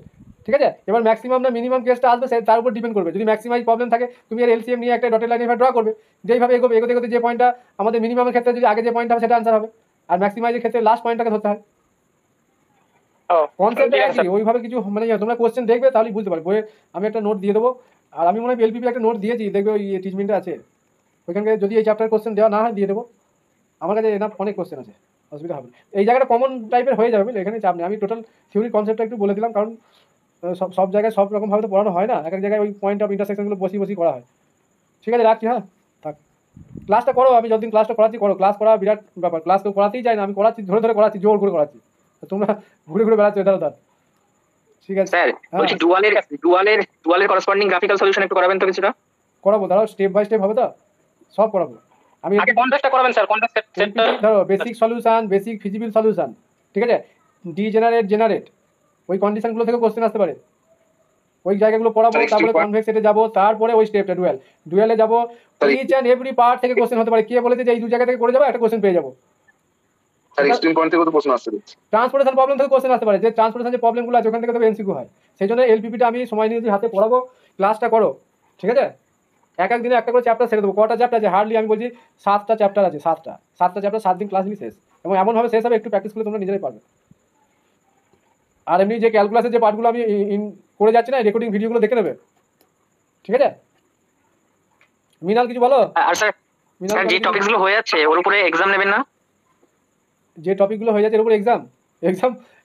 ঠিক আছে। এবার ম্যাক্সিমাম না মিনিমাম কেসটা আসবে তার উপর ডিপেন্ড করবে। যদি ম্যাক্সিমাইজ প্রবলেম থাকে তুমি এর এলসিএম নিয়ে একটা ডটের লাইন এভাবে ড্র করবে, যেইভাবে এগোতে যে পয়েন্টটা আমাদের মিনিমামের ক্ষেত্রে যদি আগে যে পয়েন্ট হবে সেটা আনসার হবে, আর ম্যাক্সিমাইজের ক্ষেত্রে লাস্ট পয়েন্টটাকে ধরতে হয়। কনসেপ্টটা কি ওইভাবে কিছু মানে তোমরা কোশ্চেন দেখবে তাহলেই বুঝতে পারবে। বইয়ে আমি একটা নোট দিয়ে দেবো, আর আমি মনে হয় এলপিপি একটা নোট দিয়েছি, দেখবে ওই টিচমেন্টে আছে, ওইখানকে যদি এই চ্যাপ্টার কোশ্চেন দেওয়া না হয় দিয়ে দেবো। আমার কাছে এনাফ অনেক কোশ্চেন আছে, অসুবিধা হবে। এই জায়গাটা কমন টাইপের হয়ে যাবে, এখানে চাপ নেই। আমি টোটাল থিওরি কনসেপ্টটা একটু বলে দিলাম, কারণ সব জায়গায় সব রকমভাবে তো পড়ানো হয় না, এক এক জায়গায় ওই পয়েন্ট অফ ইন্টারসেকশনগুলো বসি করা হয়। ঠিক আছে, রাখছি। হ্যাঁ, থাক, ক্লাসটা করো। আমি যতদিন ক্লাসটা করাচ্ছি করো, ক্লাস করা বিরাট ব্যাপার। ক্লাস কেউ করাতেই যায় না, আমি করাচ্ছি, ধরে করাচ্ছি, জোর করে করাচ্ছি, তোমরা ঘুরে বেড়াচ্ছ এধার ওধার। ঠিক আছে স্যার, বলছি ডুয়ালের করেসপন্ডিং গ্রাফিক্যাল সলিউশন একটু করাবেন তো কিছুটা? করাবো, দাঁড়াও, স্টেপ বাই স্টেপ হবে তো, সব করাবো। আমি আগে কনভেক্সটা করাবেন স্যার, কনভেক্স সেটটা ধরো basic solution, basic feasible solution, ঠিক আছে। জেনারেট ওই কন্ডিশনগুলো থেকে কোশ্চেন আসতে পারে। ওই জায়গাগুলো পড়াবো, Sir, তারপরে extreme কনভেক্স সেটে যাবো, তারপরে ওই স্টেপটা ডুয়েলে যাবো। Sir, each and every part থেকে কোশ্চেন হতে পারে। কে বলেছে যে এই দু জায়গা থেকে করে যাবো, একটা কোশ্চেন পেয়ে যাবো। স্যার এক্সট্রিম পয়েন্ট থেকে তো প্রশ্ন আসছে দেখছি। ট্রান্সপোর্টেশন প্রবলেম থেকে কোশ্চেন আসতে পারে, যে ট্রান্সপোর্টেশন যে প্রবলেমগুলো আছে ওখান থেকে তো এমসিকিউ হয়। সেই জন্য এলপিপিটা আমি সময় নিয়ে যদি হাতে পড়াবো, ক্লাসটা করো, ঠিক আছে? এক এক দিনে একটা করে চ্যাপ্টার ছেড়ে দেবো। কটা চ্যাপ্টার আছে? হার্ডলি আমি বলছি 7টা চ্যাপ্টার আছে। 7টা চ্যাপ্টার 7 দিন ক্লাস নিয়ে শেষ, এবং এমনভাবে শেষ হবে একটু প্র্যাকটিস করলে তোমরা নিজেরাই পারবে। আর এমনি যে ক্যালকুলাসের যে পার্টগুলো আমি করে যাচ্ছি না, রেকর্ডিং ভিডিওগুলো দেখে নেবে, ঠিক আছে? মিনাল কিছু বলো। আর স্যার মিনাল স্যার যে টপিকস গুলো হয়ে যাচ্ছে ওর উপরে এক্সাম নেবেন না? যে টপিকগুলো হয়ে যাচ্ছে এর উপর এক্সাম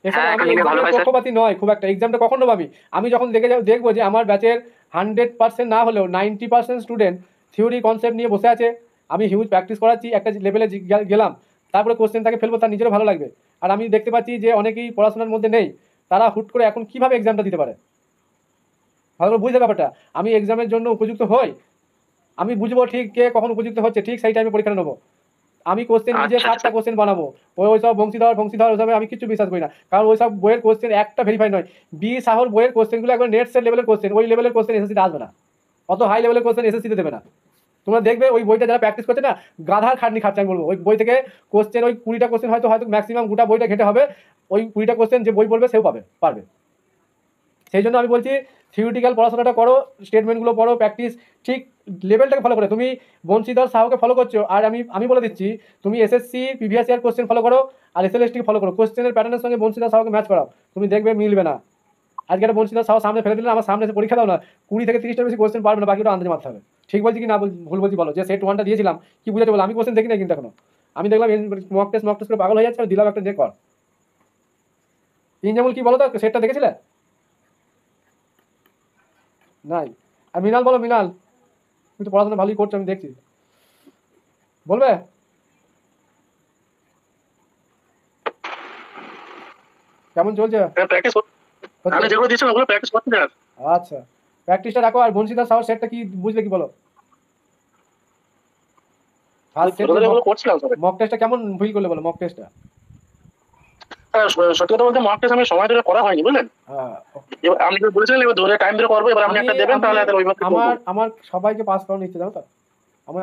এখানে হ্যাঁ, আমি এখন নিলে ভালো এক্সামের হয়, স্যার। পক্ষপাতী নয় খুব একটা। এক্সামটা কখন নেবো আমি যখন দেখবো যে আমার ব্যাচের 100% না হলেও 90% স্টুডেন্ট থিওরি কনসেপ্ট নিয়ে বসে আছে, আমি হিউজ প্র্যাকটিস করাচ্ছি, একটা লেভেলে গেলাম, তারপরে কোশ্চেন তাকে ফেলবো, তার নিজেরও ভালো লাগবে। আর আমি দেখতে পাচ্ছি যে অনেকেই পড়াশোনার মধ্যে নেই, তারা হুট করে এখন কিভাবে এক্সামটা দিতে পারে, ভালো করে বুঝতে ব্যাপারটা। আমি এক্সামের জন্য উপযুক্ত হই, আমি বুঝবো ঠিক কে কখন উপযুক্ত হচ্ছে, ঠিক সেই টাইমে পরীক্ষা নেবো। আমি কোশ্চেন নিজে আচ্ছা, 7টা কোশ্চেন বানাবো। ওইসব বংশীধর ওইসবে আমি কিছু বিশ্বাস করি না, কারণ ওইসব বইয়ের কোশ্চেন একটা ভেরিফাই নয়। বি সাহর বইয়ের কোশ্চেনগুলো একবার নেট সেট লেভেলের কোশ্চেন, ওই লেভেলের কোশ্চেন এসএসসিতে আসবে না, অত হাই লেভেলের কোশ্চেন এসএসসিতে দেবে না। তোমরা দেখবে ওই বইটা যারা প্র্যাকটিস করছে না, গাধার খাটনি খাচ্ছে আমি বলবো। ওই বই থেকে কোশ্চেন ওই 20টা কোশ্চেন হয়তো ম্যাক্সিমাম গোটা বইটা ঘেটে হবে, ওই 20টা কোশ্চেন যে বই পড়বে সেও পারবে। সেই জন্য আমি বলছি থিওরিটিক্যাল পড়াশোনাটা করো, স্টেটমেন্টগুলো পড়ো, প্র্যাকটিস ঠিক লেভেলটাকে ফলো করে। তুমি বংশীধর সাহকে ফলো করছো, আর আমি বলে দিচ্ছি তুমি SSC previous year question follow করো, আর এসএলএসটি ফলো করো। কোশ্চেনের প্যাটার্নের সঙ্গে বংশীধর সাহকে ম্যাচ করাও, তুমি দেখবে মিলবে না। আজকে একটা বংশীধর সাহ সামনে ফেলে দিলে, আমার সামনে এসে পরীক্ষা দাও না, 20 থেকে 30টার বেশি কোশ্চেন পারবে না, বাকি ওটা আন্দাজে মারতে হবে। ঠিক বলছি কি না ভুল বলছি বলো? যে সেট 1টা দিয়েছিলাম, কি বুঝাতে বলো? আমি কোশ্চেন দেখি না কিন্তু এখনো। আমি দেখলাম মক টেস্ট করে পাগল হয়ে যাচ্ছে, আমি দিলাম একটা যে কর। ইনজামুল কি বলো তো, সেটটা দেখেছিলে? নাই। আর মিনাল বলো, মিনাল তুমি তো পড়াশোনা ভালোই করছো, আমি দেখছি, বলবে কেমন চলছে? প্র্যাকটিস আমি যেগুলো দিয়েছি ওগুলো প্র্যাকটিস করতে যান। আচ্ছা, প্র্যাকটিসটা রাখো। আর বংশীধর সাহর সেটটা কি বুঝলে কি বলো? করছিলাম স্যার। মক টেস্টটা কেমন ফিল করলে বলো? মক টেস্টটা সত্যি কথা বলতে মক টেস্ট আমি সময় ধরে করা হয়নি, বুঝলেন? এবার আপনি যে বলেছিলেন এবার ধরে টাইম ধরে করবো, এবার আপনি একটা দেবেন তাহলে ওইভাবে আমার সবাইকে পাস করানোর ইচ্ছে, জানো তো?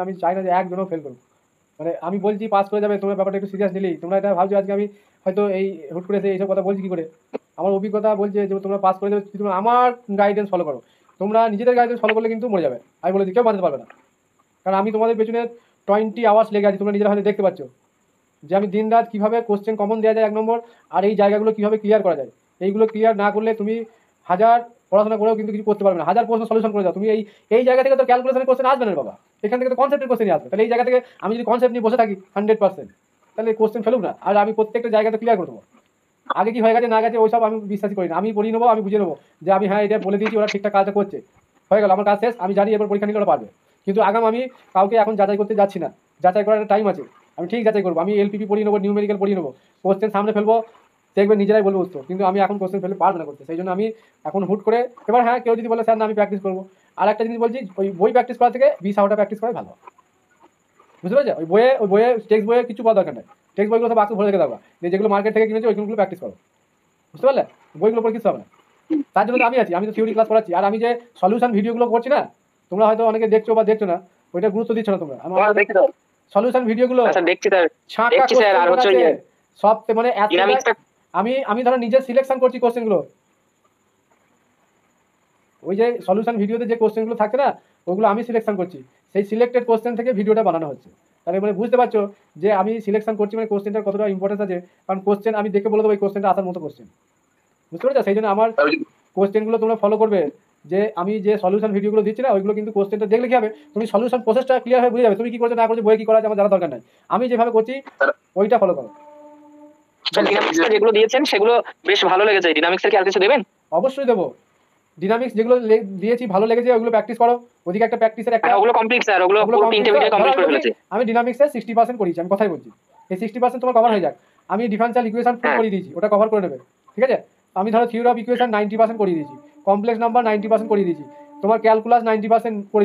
আমি চাই না যে একজনও ফেল করুক। মানে আমি বলছি পাস করে যাবে, তোমরা ব্যাপারটা একটু সিরিয়াস নিলেই। তোমরা এটা ভাবছো আজকে আমি হয়তো এই হুট করে এইসব কথা বলছি কি করে। আমার অভিজ্ঞতা বলছে যে তোমরা পাস করে যাবে, তোমরা আমার গাইডেন্স ফলো করো। তোমরা নিজেদের গাইডেন্স ফলো করলে কিন্তু মরে যাবে, আমি বলে দিই, কেউ বাঁচাতে পারবে না। কারণ আমি তোমাদের পেছনে 20 আওয়ার্স লেগে আছি, তোমরা নিজেরা হয়তো দেখতে পাচ্ছ যে আমি দিন রাত কীভাবে কোশ্চেন কমন দেওয়া যায় 1 নম্বর, আর এই জায়গাগুলো কীভাবে ক্লিয়ার করা যায়। এইগুলো ক্লিয়ার না করলে তুমি হাজার পড়াশোনা করেও কিন্তু কিছু করতে পারবে না। হাজার প্রশ্ন সলিউশন করে যাও তুমি, এই জায়গা থেকে তো ক্যালকুলেশনের কোশ্চেন আসবে না বাবা, এখান থেকে তো কনসেপ্টের কোশ্চেনই আসবে। তাহলে এই জায়গা থেকে আমি যদি কনসেপ্ট নিয়ে বসে থাকি 100%, তাহলে কোশ্চেন ফেলুক না। আর আমি প্রত্যেকটা জায়গাতে ক্লিয়ার করে দেবো। আগে কি হয়ে গেছে না গেছে ওইসব আমি বিশ্বাসই করি না। আমি পড়িয়ে নেবো, আমি বুঝে নেবো যে আমি হ্যাঁ এটা বলে দিয়েছি, ওরা ঠিকঠাক কাজটা করছে, হয়ে গেল, আমার কাজ শেষ, আমি জানি এবার পরীক্ষা নিলে ওরা পারবে। কিন্তু আগাম আমি কাউকে এখন যাচাই করতে যাচ্ছি না, যাচাই করার টাইম আছে, আমি ঠিক যাচাই করবো। আমি এলপিপি পড়িয়ে নেবো, নিউমেরিক্যাল পড়িয়ে নেবো, কোশ্চেন সামনে ফেলবো, দেখবে নিজেরাই বলবো উত্তর। কিন্তু আমি এখন কোশ্চেন ফেলে পারবো না করতে, সেই জন্য আমি এখন হুট করে এবার হ্যাঁ কেউ যদি বলে স্যার না আমি প্র্যাকটিস করবো। আর একটা জিনিস বলছি, ওই বই প্র্যাকটিস করা থেকে 20 প্র্যাকটিস করাই ভালো, বুঝতে পারছো? ওই বইয়ে টেক্সট বইয়ে কিছু পাওয়া দরকার নেই। টেক্সট বইগুলো সব বাক্স ভরে রেখে দেওয়া, যেগুলো মার্কেট থেকে কিনেছি ওইগুলো প্র্যাকটিস করো, বুঝতে পারলে? বইগুলো পড়ে কিছু হবে না। তার জন্য তো আমি আছি, আমি তো থিওরি ক্লাস করাচ্ছি। আর আমি যে সলিউশন ভিডিওগুলো করছি না, তোমরা হয়তো অনেকে দেখছো বা দেখছো না, ওইটা গুরুত্ব দিচ্ছ না তোমরা। আমার সলিউশন ভিডিওগুলো দেখছি স্যার, সব মানে আমি ধরো নিজে সিলেকশন করছি কোশ্চেনগুলো। ওই যে সলিউশন ভিডিওতে যে কোশ্চেনগুলো থাকে না, ওইগুলো আমি সিলেকশন করছি, সেই সিলেক্টেড কোশ্চেন থেকে ভিডিওটা বানানো হচ্ছে। তাহলে মানে বুঝতে পারছো যে আমি সিলেকশন করছি মানে কোশ্চেনটার কতটা ইম্পর্টেন্স আছে। কারণ কোশ্চেন আমি দেখে বলে দেবো এই কোশ্চেনটা আসার মতো কোশ্চেন, বুঝতে পারছো? সেই জন্য আমার কোশ্চেনগুলো তোমরা ফলো করবে। যে আমি যে সলিউশন ভিডিওগুলো দিচ্ছি না, ওইগুলো কিন্তু কোশ্চেনটা দেখলে কি হবে, তুমি সলিউশন প্রসেসটা ক্লিয়ার হয়ে বুঝে যাবে। তুমি কি করছো না করছো, বইয়ে কি করা আছে আমার জানা দরকার নাই, আমি যেভাবে করছি ওইটা ফলো করো। যেগুলো দিয়েছেন সেগুলো বেশ ভালো লেগেছে। ডিনামিক্সের কি আর কিছু দেবেন? অবশ্যই দেবো। ডিনামিক্স যেগুলো দিয়েছি ভালো লেগেছে, ওগুলো প্র্যাকটিস করো। ওদিকে একটা প্র্যাকটিসের একটা ওগুলো কমপ্লিট স্যার, ওগুলো পুরো 3টে ভিডিও কমপ্লিট করে ফেলেছি। আমি ডিনামিক্সের 60% করিয়েছি, আমি কথাই বলছি। এই 60% তোমার কভার হয়ে যাক। আমি ডিফারেনশিয়াল ইকুয়েশন ফুল করে দিয়েছি, ওটা কভার করে নেবে, ঠিক আছে? আমি ধরো থিওরি অফ ইকুয়েশন 90% করিয়ে দিয়েছি, কমপ্লেক্স নাম্বার 90% করিয়ে দিয়েছি, তোমার ক্যালকুলাস 90% করে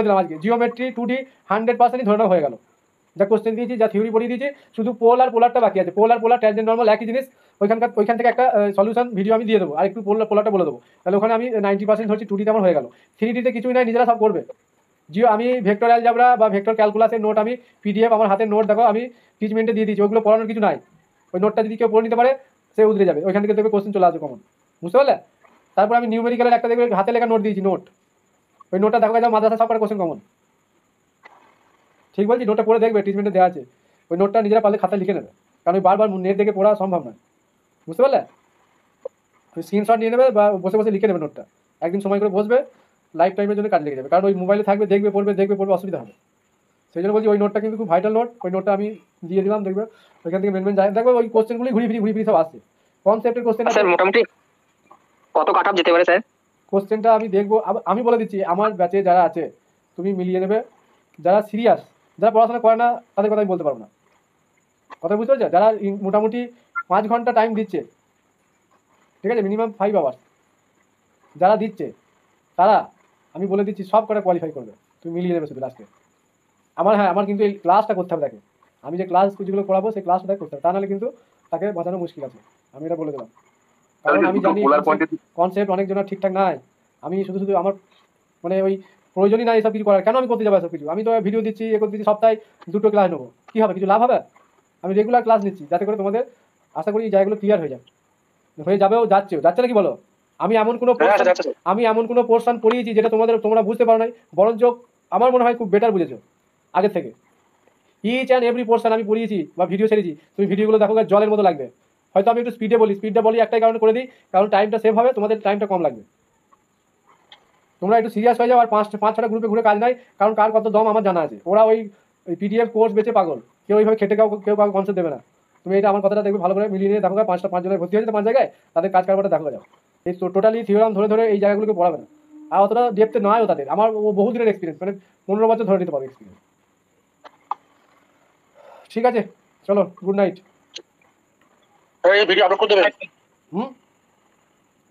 দিলাম আজকে, জিওমেট্রি 2D 100%ই ধরে নেওয়া হয়ে গেল। যা কোশ্চেন দিয়েছি, যা থিওরি পড়িয়ে দিয়েছি, শুধু পোল আর পোলারটা বাকি আছে। পোল আর পোলার ট্যানজেন্ট নর্মাল একই জিনিস। ওইখান থেকে একটা সলিউশন ভিডিও আমি দিয়ে দেবো, আর একটু পোলারটা বলে দেবো। তাহলে ওখানে আমি 90% ধরছি, 2D আমার হয়ে গেল। 3D কিছুই নাই, নিজেরা সব করবে। জিও আমি ভেক্টর অ্যালজাবরা বা ভেক্টর ক্যালকুলাসের নোট আমি পিডিএফ আমার হাতের নোট দেখো আমি 30 মিনিটে দিয়ে দিয়েছি। ওগুলো পড়ানোর কিছু নাই। ওই নোটটা যদি কেউ পড়ে নিতে পারে সে উতরে যাবে, ওইখান থেকে দেখবে কোশ্চেন চলে আসবে কমন, বুঝতে পারলে? তারপর আমি নিউমেরিক্যালের একটা দেখবে হাতে লেখা নোট দিয়েছি, নোট। ওই নোটটা দেখো যাও, মাদ্রাসা সব কোশ্চেন কমন। ঠিক বলছি? নোটটা পড়ে দেখবে, ট্রিটমেন্টে দেওয়া আছে। ওই নোটটা নিজেরা পারলে খাতায় লিখে নেবে, কারণ ওই বারবার নেট দেখে পড়া সম্ভব নয়, বুঝতে পারলে? স্ক্রিনশট নিয়ে নেবে বা বসে বসে লিখে নেবে নোটটা। একদিন সময় করে বসবে, লাইফ টাইমের জন্য কাজ লেগে যাবে, কারণ ওই মোবাইলে থাকবে, দেখবে পড়বে অসুবিধা হবে। সেই জন্য বলছি ওই নোটটা কিন্তু খুব ভাইটাল নোট। ওই নোটটা আমি দিয়ে দিলাম, দেখবে ওইখান থেকে মেন যায়, দেখবে ওই কোশ্চেনগুলি ঘুরি ফিরি সব আসছে। কনসেপ্টের কোশ্চেন স্যার মোটামুটি কত কাট অফ যেতে পারে স্যার? কোশ্চেনটা আমি দেখবো, আমি বলে দিচ্ছি আমার ব্যাচে যারা আছে তুমি মিলিয়ে নেবে। যারা সিরিয়াস, যারা পড়াশোনা করে না তাদের কথা আমি বলতে পারবো না, কথা বুঝতে পারছো? যারা মোটামুটি 5 ঘন্টা টাইম দিচ্ছে, ঠিক আছে, মিনিমাম 5 আওয়ার্স যারা দিচ্ছে, তারা আমি বলে দিচ্ছি সব করে কোয়ালিফাই করবে। তুমি মিলিয়ে নেবে শুধু লাস্টে। আমার কিন্তু এই ক্লাসটা করতে হবে তাকে। আমি যে ক্লাস যেগুলো পড়াবো সেই ক্লাসটা তাকে করতে হবে, তা নাহলে কিন্তু তাকে বাঁচানো মুশকিল আছে, আমি এটা বলে দিলাম। কারণ আমি জানি কনসেপ্ট অনেকজনের ঠিকঠাক নাই। আমি শুধু আমার মানে ওই প্রয়োজনই নাই এসব কিছু করার। কেন আমি করতে যাবো এসব কিছু? আমি তো ভিডিও দিচ্ছি, করতে দিচ্ছি, সপ্তাহে 2টো ক্লাস নেবো, কী হবে? কিছু লাভ হবে? আমি রেগুলার ক্লাস নিচ্ছি যাতে করে তোমাদের আশা করি এই জায়গাগুলো ক্লিয়ার হয়ে যাবেও, যাচ্ছে না কি বলো? আমি এমন কোনো পোর্শন পড়িয়েছি যেটা তোমরা বুঝতে পারো নাই, বরঞ্চ আমার মনে হয় খুব বেটার বুঝেছো আগের থেকে। ইচ অ্যান্ড এভরি পোর্শন আমি পড়িয়েছি বা ভিডিও ছেড়েছি, তুমি ভিডিওগুলো দেখো জলের মতো লাগবে। হয়তো আমি একটু স্পিডটা বলি একটাই কারণে করে দিই, কারণ টাইমটা সেভ হবে, তোমাদের টাইমটা কম লাগবে। তোমরা একটু সিরিয়াস হয়ে যাও, আর 5-6টা গ্রুপে ঘুরে কাজ নাই, কারণ কার কত দম আমার জানা আছে। ওরা ওই পিডিএফ কোর্স বেচে পাগল, কেউ ওইভাবে খেটে কেউ কাউকে কনসেপ্ট দেবে না। তুমি এটা আমার কথাটা দেখবে ভালো করে মিলিয়ে নিয়ে দেখো, 5 জনের ভর্তি হয়েছে 5 জায়গায়, তাদের কাজ কারবারটা দেখো যাও। এই টোটালি থিওরাম ধরে এই জায়গাগুলোকে পড়াবে না, আর অতটা ডেপথে নয়ও তাদের। আমার বহু দিনের এক্সপিরিয়েন্স, মানে 15 বছর ধরে নিতে পারবে এক্সপিরিয়েন্স। ঠিক আছে, চলো, গুড নাইট। এই ভিডিও আপলোড করে দেবেন?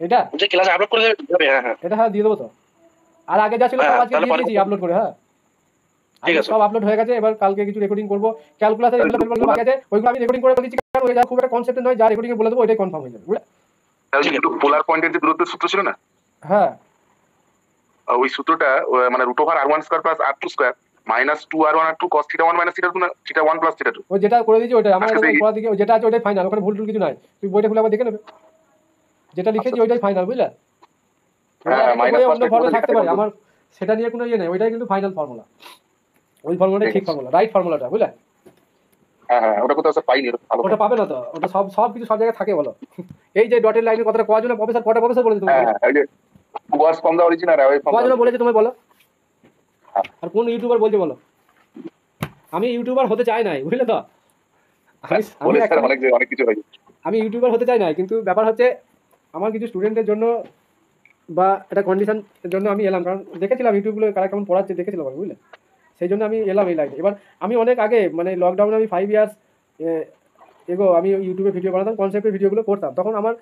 এটা যে ক্লাসে আপলোড করে দেবে? হ্যাঁ এটা হ্যাঁ দিয়ে দেবো তো। আর আগে যা ছিল সব আজকে দিয়ে দিয়েছি আপলোড করে। হ্যাঁ ঠিক আছে, সব আপলোড হয়ে গেছে। এবার কালকে কিছু রেকর্ডিং করবো, ক্যালকুলাসের এগুলো বাকি আছে, ওইগুলো আমি রেকর্ডিং করে দিচ্ছি। কারণ ওই খুব একটা কনসেপ্ট নয়, যা রেকর্ডিং বলে দেবো ওইটাই কনফার্ম হয়ে যাবে, বুঝলে? পোলার পয়েন্টের যে দূরত্বের সূত্র ছিল না, হ্যাঁ ওই সূত্রটা মানে √r1² + r2² -2r1r2 cos θ1 - θ1 + θ2। ওই যেটা করে দিয়েছি ওইটাই আমার পড়া দিকে, যেটা আছে ওইটাই ফাইনাল, ওখানে ভুল কিছু নাই। তুমি বইটা খুলে আবার দেখে নেবে, যেটা লিখেছি ওইটাই ফাইনাল, বুঝলে? অন্য ফর্মে থাকতে পারে, আমার সেটা নিয়ে কোনো ইয়ে নেই, ওইটাই কিন্তু ফাইনাল ফর্মুলা। ওই ফর্মুলাটাই ঠিক ফর্মুলা, রাইট ফর্মুলাটা, বুঝলে? ওটা কোথাও স্যার পাইনি, ওটা পাবে না তো, ওটা সব কিছু সব জায়গায় থাকে, বলো। এই যে ডটের লাইনের কথাটা কজন প্রফেসর বলেছে তোমাকে? was from the origin and away from কজন বলেছে তুমি বলো? আর কোন ইউটিউবার বলছে বলো? আমি ইউটিউবার হতে চাই নাই, বুঝলে তো? আমি ইউটিউবার হতে চাই না, কিন্তু ব্যাপার হচ্ছে আমার কিছু স্টুডেন্টের জন্য বা একটা কন্ডিশনের জন্য আমি এলাম, কারণ দেখেছিলাম ইউটিউবগুলো কারা কেমন পড়াচ্ছে, দেখেছিলাম আমি, বুঝলে? সেই জন্য আমি এলাম এই লাইনে। এবার আমি অনেক আগে মানে লকডাউনে আমি 5 ইয়ার্স আমি ইউটিউবে ভিডিও বানাতাম, কনসেপ্টের ভিডিওগুলো করতাম, তখন আমার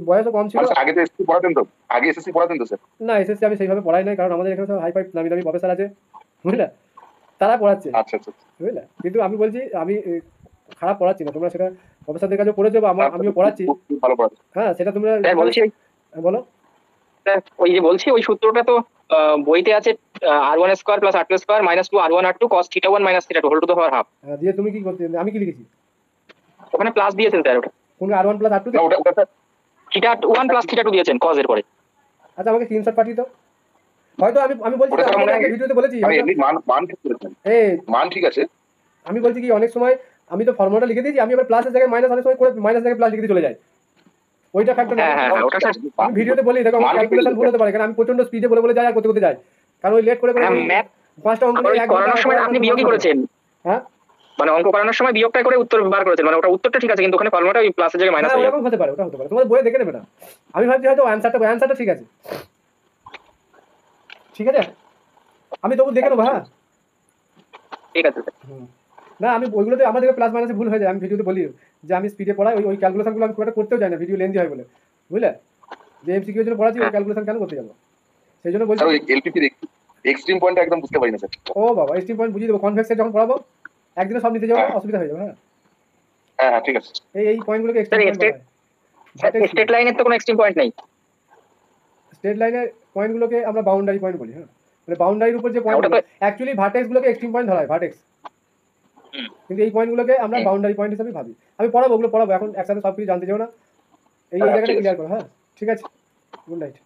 বয়সও কম ছিল। আগে তো এসএসসি পড়াতেন তো, স্যার? না, এসএসসি আমি সেইভাবে পড়াই নাই, কারণ আমাদের এখানে সব হাই ফাই নামি দামি প্রফেসর আছে, বুঝলে? তারা পড়াচ্ছে, আচ্ছা, বুঝলে? কিন্তু আমি বলছি আমি খারাপ পড়াচ্ছি না, তোমরা সেটা প্রফেসরদের কাছে পড়েছো বা আমিও পড়াচ্ছি, ভালো পড়াচ্ছি। হ্যাঁ সেটা তোমরা বলছি। বলো। ওই যে বলছি ওই সূত্রটা তো বইতে আছে, r1² + r2² -2r1r2 cos θ1 - θ2 whole to the power half. দিয়ে তুমি কি করতে, আমি কি লিখেছি ওখানে প্লাস দিয়েছেন স্যার, ওটা কোন r1 + r2? ওটা θ1 + θ2 দিয়েছেন cos এর পরে। আচ্ছা আমাকে স্ক্রিনশট পাঠিয়ে দাও। হয়তো আমি বলছি ভিডিওতে বলেছি মান ঠিক আছে। আমি বলছি কি অনেক সময় আমি তো ফর্মুলাটা লিখে দিয়েছি, আমি এবার প্লাসের জায়গায় মাইনাস, অনেক সময় করে মাইনাস জায়গায় প্লাস লিখে চলে যায়, ওইটা ফ্যাক্টর না। আমি ভিডিওতে বলি দেখো আমার ক্যালকুলেশন ভুল হতে পারে, কারণ আমি প্রচন্ড স্পিডে বলে যাই আর করতে যাই, কারণ ওই লেট করে 5টা অঙ্ক করানোর সময় আপনি বিয়োগই করেছেন। হ্যাঁ মানে অঙ্ক করানোর সময় বিয়োগটা করে উত্তর বার করেছেন, মানে ওটা উত্তরটা ঠিক আছে কিন্তু ওখানে ফর্মুলাটা ওই প্লাসের জায়গায় মাইনাস হয়ে যাবে। হতে পারে, ওটা হতে পারে, তোমাদের বইয়ে দেখে নেবে না। আমি ভাবছি হয়তো অ্যানসারটা ঠিক আছে, ঠিক আছে, আমি তবু দেখে নেবো। হ্যাঁ ঠিক আছে। না আমি ওইগুলোতে আমাদের প্লাস মাইনাসে ভুল হয়ে যায়, আমি ভিডিওতে বলি যে আমি স্পিডে পড়াই, ওই ক্যালকুলেশনগুলো আমি খুব একটা করতেও যাই না, ভিডিও লেন্দি হয় বলে, বুঝলে? যে এমসিকিউ এর জন্য পড়াচ্ছি ওই ক্যালকুলেশন কেন করতে যাবো, সেই জন্য বলছি। এলপিপির এক্সট্রিম পয়েন্ট একদম বুঝতে পারি না স্যার। ও বাবা, এক্সট্রিম পয়েন্ট বুঝিয়ে দেবো, কনভেক্সে যখন পড়াবো একদিনে সব নিতে যাবো না, হ্যাঁ। অসুবিধা হয়ে যাবে। হ্যাঁ, হ্যাঁ ঠিক আছে। এই পয়েন্টগুলোকে এক্সট্রিম পয়েন্ট বলা হয়। স্ট্রেট লাইনের তো কোনো এক্সট্রিম পয়েন্ট নেই। স্ট্রেট লাইনের পয়েন্টগুলোকে আমরা বাউন্ডারি পয়েন্ট বলি। হ্যাঁ, মানে বাউন্ডারির উপর যে ওটা পয়েন্টগুলো, তো অ্যাকচুয়ালি ভার্টেক্সগুলোকে এক্সট্রিম পয়েন্ট ধরা হয়, ভার্টেক্স। হুম। কিন্তু এই পয়েন্টগুলোকে আমরা হুম। বাউন্ডারি পয়েন্ট হিসেবে ভাবি। আমি পড়াবো, ওগুলো পড়াবো, এখন একসাথে সব কিছু জানতে চাও না, এই হ্যাঁ, জায়গাটা ঠিক আছে। ক্লিয়ার করো। হ্যাঁ, ঠিক আছে, গুড নাইট।